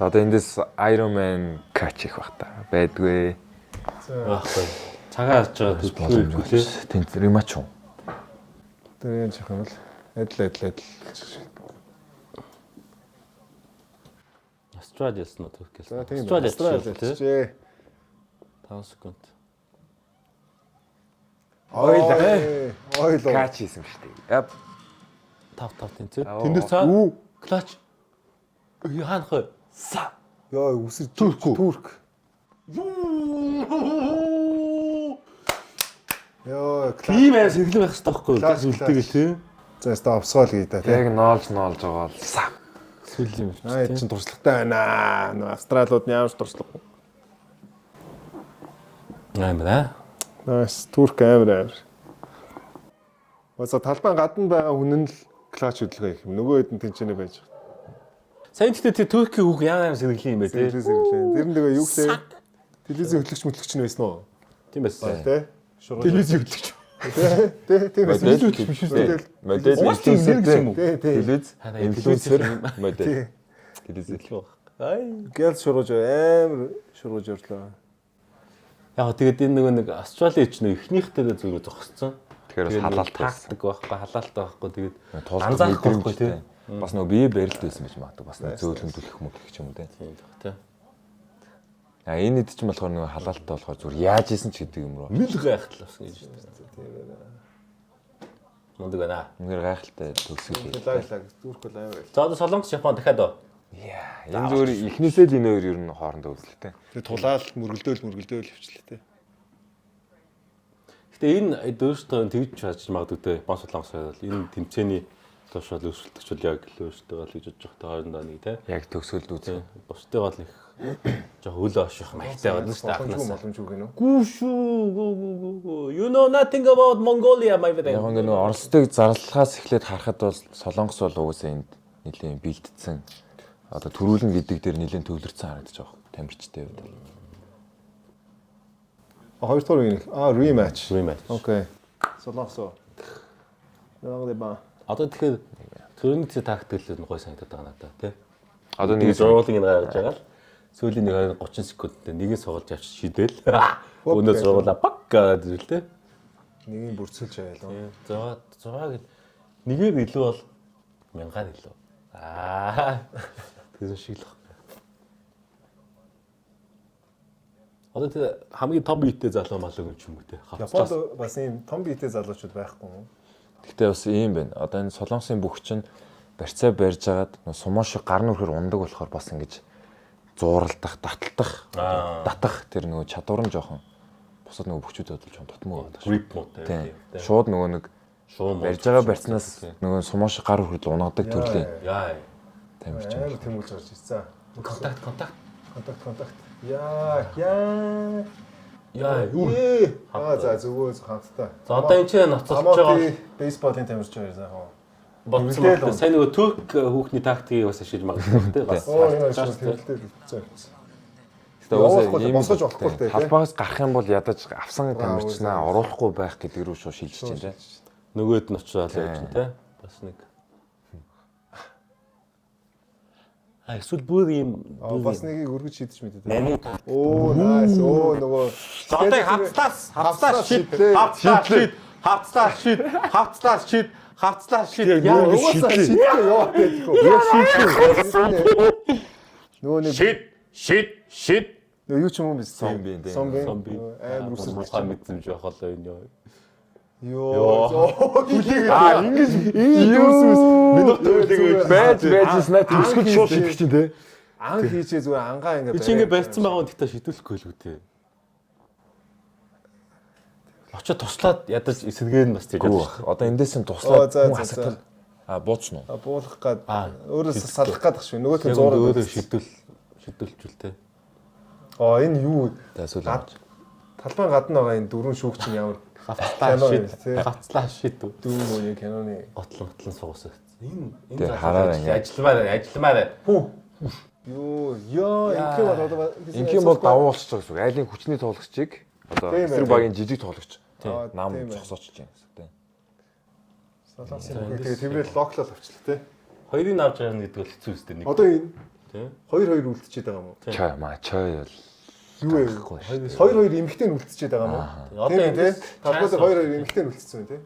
Одоо эндээс Iron Man catch их бах та. Байдгүй. Баггүй. Цагаан арч байгаа төлөвлөгөө тий. Тэнц ремач уу? Тэр яаж яах юм бол адил. Австралиас нь төрөх За тийм. Австралиас тий. 5 секунд. Ойлоо. Catch хийсэн шүү дээ. Яп. 5 тэнцээ. Тэндэр цаа. Клач. Хаанах вэ? Са. Яа, үсэр Турк. Яа, Тийм аа сэглэг байх хэрэгтэй байхгүй юу? Үлдээгэл тий. За яста авсгаал гээ та тий. Яг ноолж байгаа л сав. Сүл юм. Аа энэ чинь туршлагатай байна. Нөө австралиуд нь ямар ч туршлага. Амар. Nice. Турк амар. Баса талбайн гадна байгаа хүн нь л клач хөдөлгөөн их юм. Нөгөө хэд нь тэнцэнэ байж байгаа. Сайн гэхдээ Туркийн хүүх яагаад сэргэлэн юм бэ тий? Тэр нь тэгээ юу гэхээ телевизийн хөтлөгч нь байсан уу? Тийм байсан. Тий. Телевизийн хөтлөгч. Тийм байсан. Хөтлөгч биш үү? Модель телевиз инфлюенсер модель. Телевиз л баг. Гэл шургаж амар шургаж орлоо. Яг тэгээд энэ нэг Австрали ч нэг ихнийхтэй зүгээр зогссон. Тэгэхээр халаалт тактик байхгүй, халаалт байхгүй. Тэгээд анзаарахгүй байхгүй тий. Бас нөгөө бие барилт байсан байж магадгүй. Бас зөөлөн түлхэх мөх гэх юм уу тий. тий. Энэ хэд ч юм болохоор нөгөө халаалттай болохоор зүгээр яаж исэн ч гэдэг юм руу. Мэл гайхтал авсан гэж байна. Мундаг байна. Үнээр гайхалтай төгсгөл. Лаг зүрх бол амар байл. За одоо Солонгос Япон дахиад оо. Яа, энэ зүгээр ихнээсээ л энэ хоёр ер нь хоорондоо үзлээ. Тэгээ тулаал мөргөлдөөл хөвчлээ те. Гэтэ энэ дөөштэй тэгж чаж магадгүй те. Япон Солонгос бол энэ тэмцээний тушаал өрсөлдөгч бол яг лөөштэй гал гэж бодож байгаа хоорондоо нэг те. Яг төгсгөлд үзээ. Бусдыг бол их жоо хөлөө оших маягтай байна шүү дээ анханаас. Боломжгүй гэнэ. Гүү шүү. You know nothing about Mongolia my friend. Яг ингээ нөгөө Оросыг зарлахаас эхлээд харахад бол Солонгос бол угсаа энд нэлийн бэлдсэн. Одоо төрүүлэн гэдэг дээр нэлийн төвлөрсөн харагдаж байгаа. Тамирчтай үед. Хоёр дахь нэг rematch. Окей. Солонгос. Яагаад ба? Одоо тэгэхээр төрөний тактикл нь гой санагдаад байгаа надад тий. Одоо нэг зургуулын энэ гаргаж байгаа л сүүлийн нэг 30 секундтэй нэгийг суулж авч шидэл. Өнөө зургуулаа пак гэдэг л тий. Нэгийг бүрцүүлж аялаа. Зураг нэгээр илүү бол мянгаар илүү. Тэр шиг л. Одоо тэр хамгийн том биетэй залуу малуу юм ч юм уу те. Японд бас ийм том биетэй залуучууд байхгүй юм. Гэхдээ бас ийм байна. Одоо энэ Солонгосын бүх чинь барьцаа барьж агаад сумоо шиг гар нүрхээр ундаг болохоор бас ингэж зууралдах, татах тэр нөгөө чадвар нь жоохон бусад нөгөө бүхчүүд бодвол жоохон тутмаа байдаг. Grip мод тийм. Шууд нөгөө нэг барьж байгаа барьцнаас нөгөө сумоо шиг гар нүрхээр унагадаг төрлийн. Яа. Тамирч амар тэмүүлж гарч ирсэн. Контакт. Яа. Юу? За зүгөө хамтдаа. За одоо энэ чинь ноцолж байгаа бейсболын тамирч хоёр сайхан. Бодсон. Сайн нөгөө Турк хүүхний тактикийг бас ашиглаж магадгүй те бас. Энэ шиг тэмүүлэлтэй хэвчээ. Тэгээд босгож болохгүй те. Халбаагаас гарах юм бол ядаж авсан тамирчнаа оруулахгүй байх гэдэг рүү шууд шилжиж байна те. Нөгөөд нь очиод явж байна те. Бас нэг эсвэл бүр ийм бас нэгийг өргөж шидэж мэдээ. Нани. Оо nice. Оо нөгөө одоо хавцлаас шидлээ. Хавцлаа шид. Яа угаасаа шидгээ яваад байдгүй. Яа шидгээ. Нөгөө нэг Шид. юу ч юм уу биш. Зомби. Амар үсэр Ухаан мэдсэмж байх болоо энэ ёо. Ингэж үс. Минут төлөг байжснаа төгсгөл шууд шидэх чинь те. Анх хийчээ зүгээр ангаа ингэ. чи ингэ барьсан байгаа гэхдээ шидүүлэхгүй л үү те. Очоо туслаад ядаж эсэргээр нь бас тийж ядаж. Одоо эндээс нь туслаад хүн хасагдал бууцна уу? Буулгах гад өөрөөсөө салах гадах шүү. Нөгөөх нь өөрөө шидүүлчихвэл те. Энэ юу? Тэсэл. Талбайн гадна байгаа энэ дөрвөн шүүгч нь ямар Гацлаа шид. дүүн мөний киноны Готлон суугасаа. Тэр хараа ингэ. Ажилламаар. Юу инким бол Инким бол давуу болчих гэсэн үг. Айлын хүчний туулагчийг одоо эсрэг багийн жижиг туулагч. Нам зогсоочж байна гэсэн тийм. Солонгосын тэгээ тэрээр локлол авчлаа те. Хоёрыг авч байгаа гэдэг бол хэцүү үстэй нэг. Одоо энэ Тийм. 2-2 үлдчихэд байгаа юм уу? Чой бол Юу вэ? 2-2 эмхтэй нь үлдчихэд байгаа юм уу? Одоо Тийм те. Талбайд 2-2 эмхтэй нь үлдсэн юм те.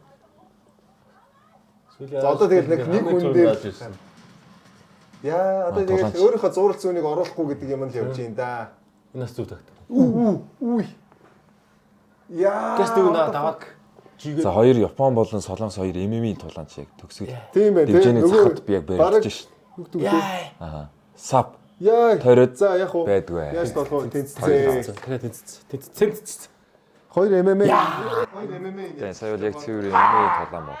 За одоо тэгэл нэг хүн дээр яа одоо тэгэл өөрийнхөө зураг зүүнийг оруулахгүй гэдэг юм л явж байна да. Энэ бас зүг тагт. Үгүй. Яа. Гэстэг наа даваг. за хоёр Япон болон Солонгос хоёр MMA-ийн тулаанч яг төгсгөл. Тийм байх те. Дивжиний цахад би яг барьж шít. Яа. Сап. Яа. Тойроод За яг уу. байдгүй. Яаж болох вэ? Тэнцээ. Тэнцээ. 2 MMA. Тэгээ сая бол яг цэвэр MMA-ийн тулаан мөн.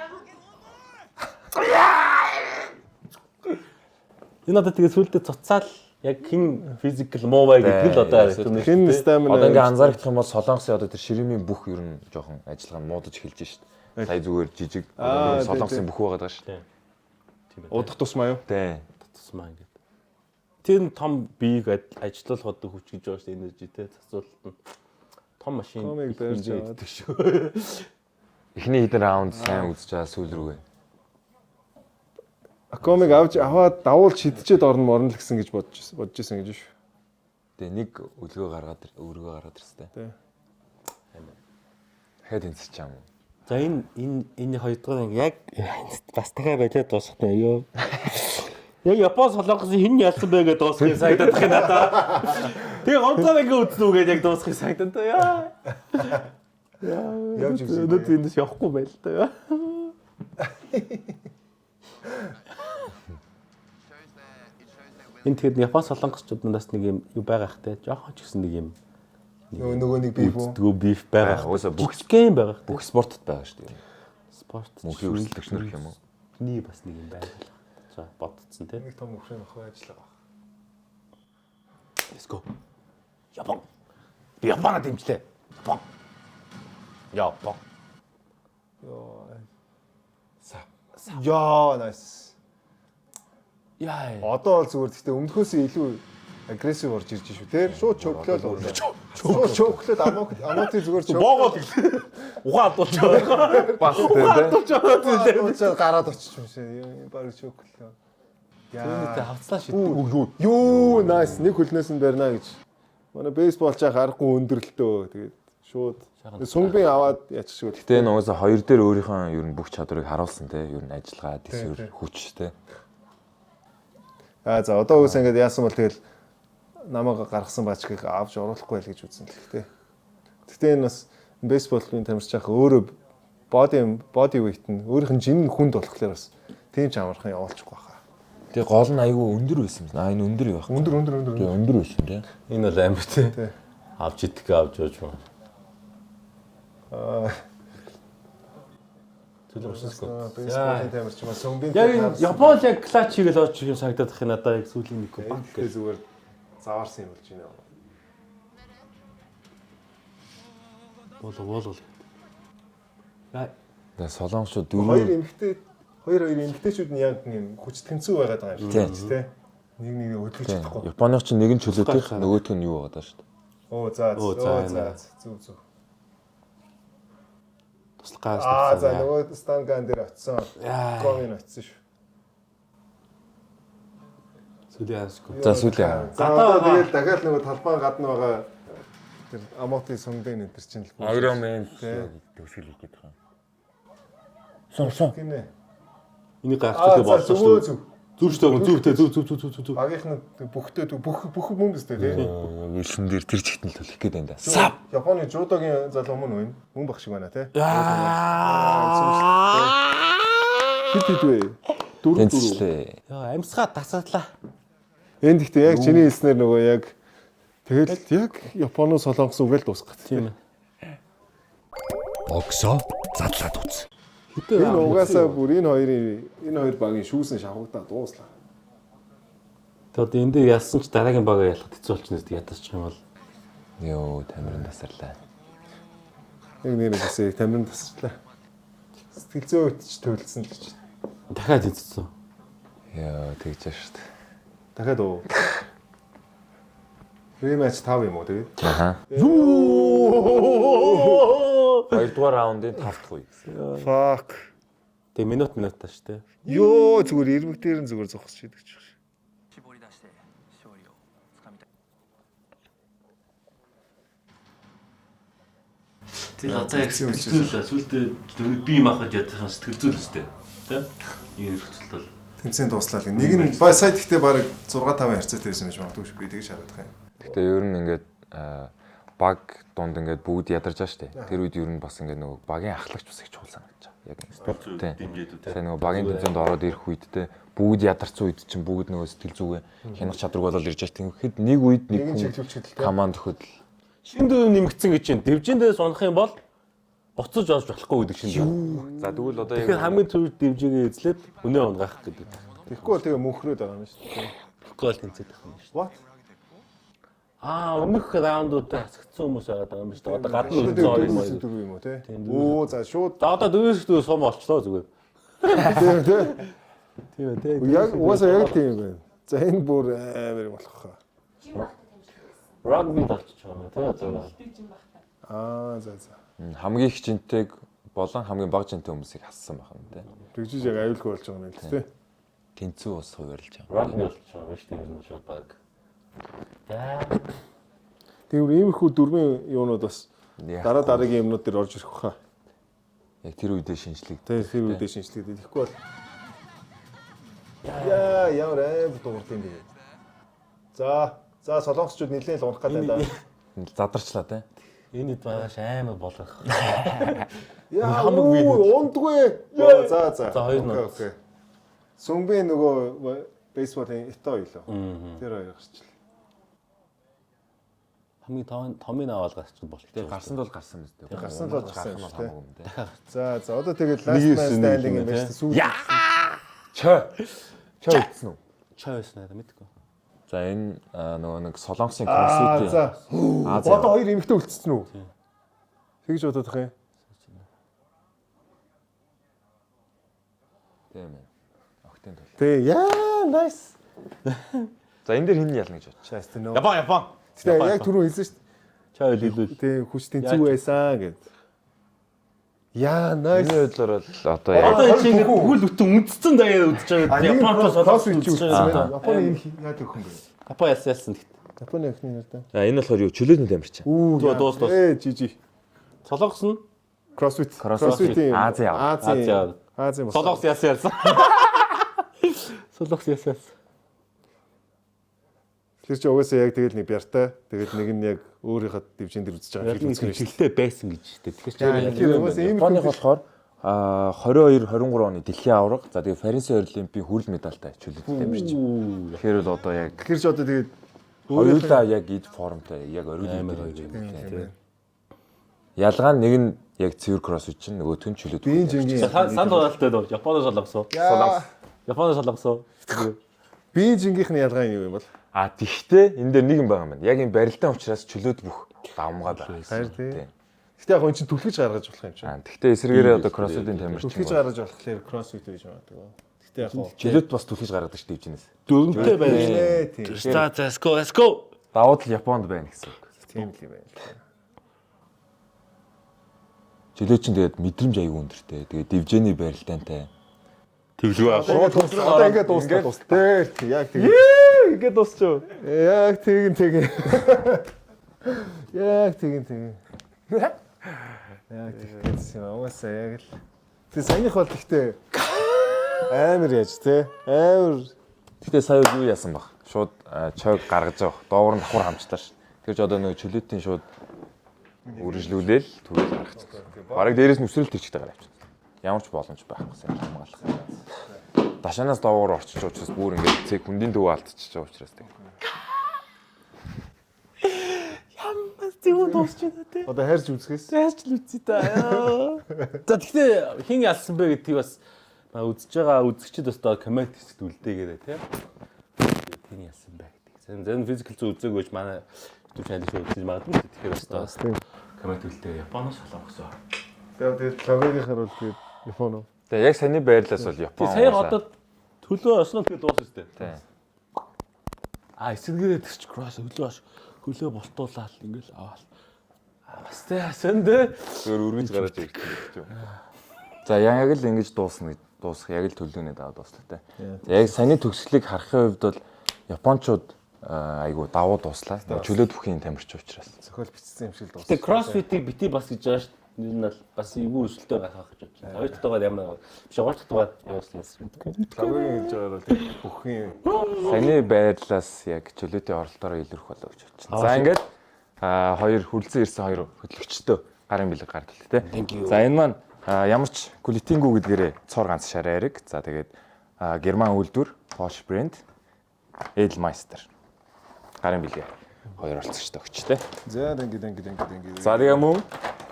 Энэ одоо тэгээ сүултээ цуцаал яг хин физикал муу бай гэдэг л одоо Хин стамина. Одоо ингээ анзаарах юм бол Солонгосын одоо тэр ширмийн бүх ер нь жоохон ажиллагаа нь муудаж эхэлж шít. Сая зүгээр жижиг Солонгосын бүх байгаад байгаа шít. Удах тусмаа юу? Тий. тусмаа ингээд. Тэр том биеийг ажиллуулах одоо хүч гэж байгаа шүү дээ энержитэй засуулт нь. Том машин Комыг барьж аваад. Эхний хэдэн раунд сайн үзэж байгаа сүүл рүүгээ. Комыг аваад давуулж шидчихэд орно морно л гэсэн гэж бодож исэн гэж шүү. Тэгээ нэг өргөө гаргаад ирстэй. Тий. Хэд энцэж чам уу? За энэ хоёрдугаар яг бас дахиад байлаад дуусахтай ёо. Яг Япон солонгосын хин ялсан бэ гэдээ дуусахыг санагдах юм надаа. Тэгээ гонцоо ингээ үзнэ үгээд яг дуусахыг санагдав яа. Явж үзье. Өнөөдөр эндээс явахгүй байл та яа. Энэ тэгэхэд Япон солонгосчууд надаас нэг юм юу байгаа хтэй. Жохон ч гэсэн нэг юм Нөгөө нэг биф үү? дгөө биф байгаа. Уусаа бүх гейм байгаа. бүх спортод байгаа шүү дээ. Спорт Мөнхийн өрсөлдөгч нар гэх юм уу? Нэг бас нэг юм байна. За бодцсон тий. Нэг том өвшин охин ажиллагаа. Let's go. Япон. Би Японад дэмжлээ. Япон. Япон. Яа, nice. Яа. Одоо бол зүгээр гэхдээ өмнөхөөсөө илүү агрессив орж ирж шүү те. Шууд чөглөөл урлаа. Шууд чөглөөд амаати зүгээр чөглөө. Боогод ухаан дуулчихаа. Бас тийм дээ. Уучаад гараад очиж юм шиг. Баг чөглөө. Түүнийтэй хавцлаа шид. Юу, nice. Нэг хөлнөөс нь барина гэж. Манай бейсбол чаа харахгүй өндөрлөлтөө. Тэгээд шууд сүнгийн аваад яачих шиг. Гэтэ энэ угаасаа хоёр дээр өөрийнхөө ер нь бүх чадварыг харуулсан те. Ер нь ажиллагаа, төсвөр, хүч те. За одоо үс ингэж яасан бол тэгэл намайг гаргасан баачгийг авч оруулахгүй л гэж үзсэн л гэхдээ. Гэхдээ энэ бас бейсболын тамирч яах өөрөө body weight нь өөрийнх нь жин хүнд болохоор бас тийм ч амархан явуулчихгүй хаа. Тэгээ гол нь айгүй өндөр байсан юм. Энэ өндөр байх. Өндөр. Тэгээ өндөр байсан те. Энэ бол амир тий. Авч идэх авч явж байна. Бейсболын тамирч маань сүнгийн Яг Япон яг клач хийгээл очиж юм санагдаад их надаа яг сүүлийн нэг баг гэх зүгээр заваарсан юм болж байна. Болоо. Тэгээ солонгосчууд Хоёр эмэгтэйчүүд нь яг юм хүч тэнцүү байгаад байгаа юм шиг тийм. Нэг өдөрч чадахгүй. Японых чинь нэг нь чөлөөтэй, нөгөөх нь юу байгаа шүү дээ. Зүг. Туслахаас. За нөгөө станган дээр очсон. Комын очсон шүү. Сүлээ. За сүүлийн. За одоо тэгээд дахиад нөгөө талбайн гадна байгаа тэр амоти сүнгэн энэ төр чинь л. Iron Man төгсгөл хийх гэдэг юм. Сон. Гинэ. Энийг гайхчихлаа болсон шүү. Зүг. Зүг зүг. Багийнх нь бүхтэй бүх мөн өстэй тий. Илсэн дээр тэр чигтэн л төлөх гээд байна да. Сав. Японы жудогийн залуу мөн вэ? Мөн баг шиг байна тий. Хит вэ? Тэнцлээ. Яа, амьсгаа тасадлаа. Энд ихтэй яг чиний хэлснээр нөгөө яг тэгэл яг Японоос солонгос үгээл дуусгах. Тийм ээ. Огсоо задлаад үз. Энэ угаасаа бүр энэ хоёр багийн шүүсэн шавхагдаа дууслаа. Тэгээд энэ дээр ялсан ч дараагийн багаа ялахд хэцүү болчихно гэдэг ядасчих юм бол. Йоо, тамирын тасарлаа. Яг нэр хэсэг тамирын тасарлаа. Сэтгэл зүй үтч төлөлсөн л гэж. Дахиад эцсэн. Йоо, тэгж шүү дээ. Дахиад уу. Ремэч 5 юм уу тэгээд? Аха. Хоёрдугаар раундын 5 дахь үе гэсэн. Fuck. Тэгээ минутаа шүү дээ. Йоо зүгээр ирмэг дээр нь зүгээр зогсож идэг ч юм. Тэр одоо яг сүлдээ би юм ахад ядсан сэтгэл зүйн өстэй. Тэ? Энэ хэрэгцэл бол Тэнцэн дуслаа л. Нэг нь ба сайд ихтэй баг 6-5 харьцаатай байсан гэж магадгүй шүү. Би тэгж хараад байгаа юм. Гэтэ ер нь ингээд баг дунд ингээд бүгд ядарч байгаа шүү дээ. Тэр үед ер нь бас ингээд нөгөө багийн ахлагч бас их чухал санагдаж байгаа. Яг спорт дэмжээдүүд. Тэгээ нөгөө багийн тэмцээнд ороод ирэх үед те бүгд ядарсан үед чинь бүгд нөгөө сэтгэл зүгээ хянах чадварг болол ирж байгаа. Тэгэхэд нэг үед нэг хүн команд хөдөл Шинэ дүү нэмэгдсэн гэж чинь дэвжиндээс унах юм бол буцаж олж болохгүй гэдэг шинэ дүү. За тэгвэл одоо яг Тэгэхээр хамгийн түрүү дэвжигээ эзлээд өнөө унгаах гэдэг. Тэгэхгүй бол тэгээ мөнхрөөд байгаа юм шүү дээ. Тэгэхгүй бол тэнцээд байгаа юм шүү. What? Өмнөх раундуудаа хасагдсан хүмүүс байгаа юм шүү дээ. Одоо гадны үзэн юм уу те? Оо за шууд. За одоо дөрөв дүү сум олчлоо зүгээр. Тийм үү. Яг уусаа яг тийм байна. За энэ бүр амар болох хаа. Рагби болчих юм тий. За. хамгийн их жинтэйг болон хамгийн бага жинтэй хүмүүсийг хассан байх юм те. Тэгжиж яг аюулгүй болж байгаа юм л тий. Тэнцүү ус хувирлж байгаа. Рагби болчих юм шүү дээ. Энэ шууд баг. Тэр иймэрхүү дөрвийн юунууд бас дараагийн юмнууд дээр орж ирэх хаа. Яг тэр үедээ шинжлэх. Тэр үедээ шинжлэх. Тэгэхгүй бол яа ямар амар дуурт юм бэ. За солонгосчууд нэлээд л унах гэдэг даа. Задарчлаа те. Энэ хэд багаш амар болгох. Яа ундгүй. За. За хоёр нь. Окей. Сүмбэ нөгөө бейсболын Ито юу лөө. Тэр хоёр гарчлаа. Хамгийн томын аваад гарчих болчих. Тэгээ гарсан л гарсан мэт. Гарсан л гарсан юм те. За одоо тэгээд last man standing юм байна шүү. Чой ütсэн үү? Чой байсан надад мэдгүй. За энэ нөгөө нэг солонгосын кроссфит. За. Одоо хоёр эмэгтэй үлдсэн үү? Тэгж бодох юм. Тийм ээ. Октен тул. Тэг яа nice. За энэ дээр хин ялна гэж бодчих. Япон. Тэгээ яг түрүү хэлсэн шүү дээ. Чой хэлвэл. Тэг хүчтэй зүг байсан гэд. Яа nice. Энэ байдлаар бол одоо яг Одоо чи ингэ бүхэл бүтэн үндсэн даяар үдчихэж байгаа. Японоос солонгос үлдсэн. Японы энэ яад өгөх юм бэ? Япон ялсан тэгт. Японы ихний нэр даа. За энэ болохоор юу чөлөөний тамирчин. Дуус. Жижи. Солонгос нь CrossFit. Азийн. Солонгос ялсан. Солонгос ялсан. Тэр чи угаасаа яг тэгэл нэг бяртай. Тэгэл нэг нь яг өөрийнхөө дэвжин дээр үзэж байгаа юм шиг жилтэй байсан гэж дээ. Тэгэхээр угаасаа ийм Японы болохоор 22-23 оны дэлхийн аварга. За тэгээ Парис Олимпийн хүрэл медальтай чөлөөт тамирчин. Тэгэхээр бол одоо яг тэгэхээр ч одоо тэгээд хоёулаа яг ид формтой яг оройн дээр. Ялгаа нь нэг нь яг цэвэр кроссфит чинь нөгөөх нь чөлөөт. Би жингийн сан дугаалтай дөө Японоос солонгосоо. Японоос солонгосоо. Би жингийнх нь ялгаа юу юм бол? Тэгтээ энэ дээр нэг юм байгаа юм байна. Яг энэ барилдаан учраас чөлөөт бүх давмгаа байна. Харин тийм. Гэтэ яг энэ чинь түлхэж гаргаж болох юм чинь. Тэгтээ эсрэгээрээ одоо кроссфитийн тамирчин. Түлхэж гаргаж болохоор кроссфит гэж байгаа. Гэтэ яг чөлөөт бас түлхэж гаргадаг шүү дээ дивжинээс. Дөрөнтэй байна. Тийм. Let's go. Давуу тал Японд байна гэсэн үг. Тийм л юм байна. Чөлөө чинь тэгээд мэдрэмж аягүй өндөртэй. Тэгээд дивжиний барилдаантай. Тэглүү аа. Одоо ингээд дуусна. Яг тийм. Ингээд дуусчих. Яг тийм. Яг тийм. Яг тийм. Угаасаа яг л Тэг саяных бол гэхдээ амар яаж те амар. Гэтэ сая юу яасан баг? Шууд чойг гаргаж байгаа. Доогор нь давхар хамчлаа ш. Тэгж одоо нэг чөлөөтийн шууд үргэлжлүүлээл түгээл гаргачихсан. Бараг дээрээс нь өсрөл төрчтэй гараа авчихсан. Ямар ч боломж байхгүй хамгаалах. Дашанаас доогоор орчиж учраас бүр ингээд цэг хүндийн төв алдчихж байгаа учраас тэг. Ямар тийм дуусч байна те. Одоо хайрч үзэхээс. Хайрч л үзье та. За тэгтээ хин ялсан бэ гэдгийг бас үзэж байгаа үзэгчд бас доо коммент хийсэд үлдээгээрэй те. Хин ялсан бэ гэдэг. Зэн физикал зүй үзээгөөч манай YouTube channel шиг үзэж магадгүй. Тэгэхээр бас доо коммент үлдээ. Японоос халах гэсэн. Тэгээд логогийнхаар бол тэгээд Япон уу. Тэгээ яг саний байрлалаас бол Япон. Сая одоо төлөө осноо тэгээд дуусна тест. Тийм. Эсэргээрээ тэрч кросс хөлөө болтуулаад ингээл аваад. Бас тэсэндээ зөвөр үргэж гараад ирчихсэн. За яг л ингэж дуусах яг л төлөвнөд аваад дуслаа те. Яг саний төгсгөлийг харахын хувьд бол японочууд айгу давуу дуслаа. Чөлөөт бүхийн тамирч учраас. Зохиол бичсэн юм шиг л дуусна. Тэгээ кроссфитийг бити бас гэж байгаа шүү. Нэр нь бол бас эвгүй өсөлтөө гаргах гэж байна. Хоёр дахь дугаар ямар биш гол дахь дугаар явуулсан юм. Логогийн гэж байгаа бол бүхэн Саний байрлалаас яг чөлөөтийн оролдоороо илэрх болов гэж бодчих. За ингээд хоёр хүлцэн ирсэн хоёр хөтлөгчтэй гарын бэлэг гаргалт те. За энэ маань ямар ч Глютингүү гэдгээрээ цор ганц шараа яриг. За тэгээд герман үйлдвэр Bosch брэнд Edelmeister гарын бэлэг хоёр оролцогчтой өгч те. за ингээд. За тэгээ мөн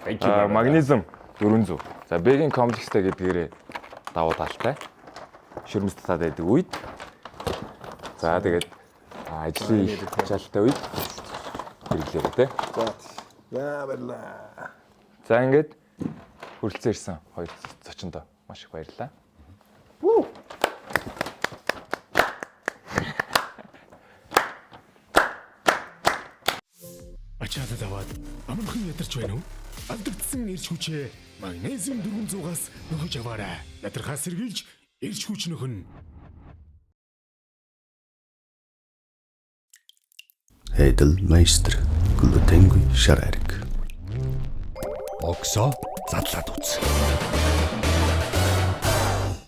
магнезиум 400. За бэгийн комплекстэй гэдгээрээ давуу талтай. Ширмэст таад байдаг үед. За тэгээд ажлын ачаалттай үед хэрэглэв тэ. За баярлаа. За ингээд хүрэлцэн ирсэн хоёр зочиндоо маш их баярлалаа. Ачаалал аваад амархан ядарч байна уу? Алдагдсан эрч хүчээ магнезиум 400-аас нөхөж аваарай. Ядархаа сэргийлж эрч хүч нөхөн. Edelmeister глютенгүй шараарик. Оксо задлаад үз.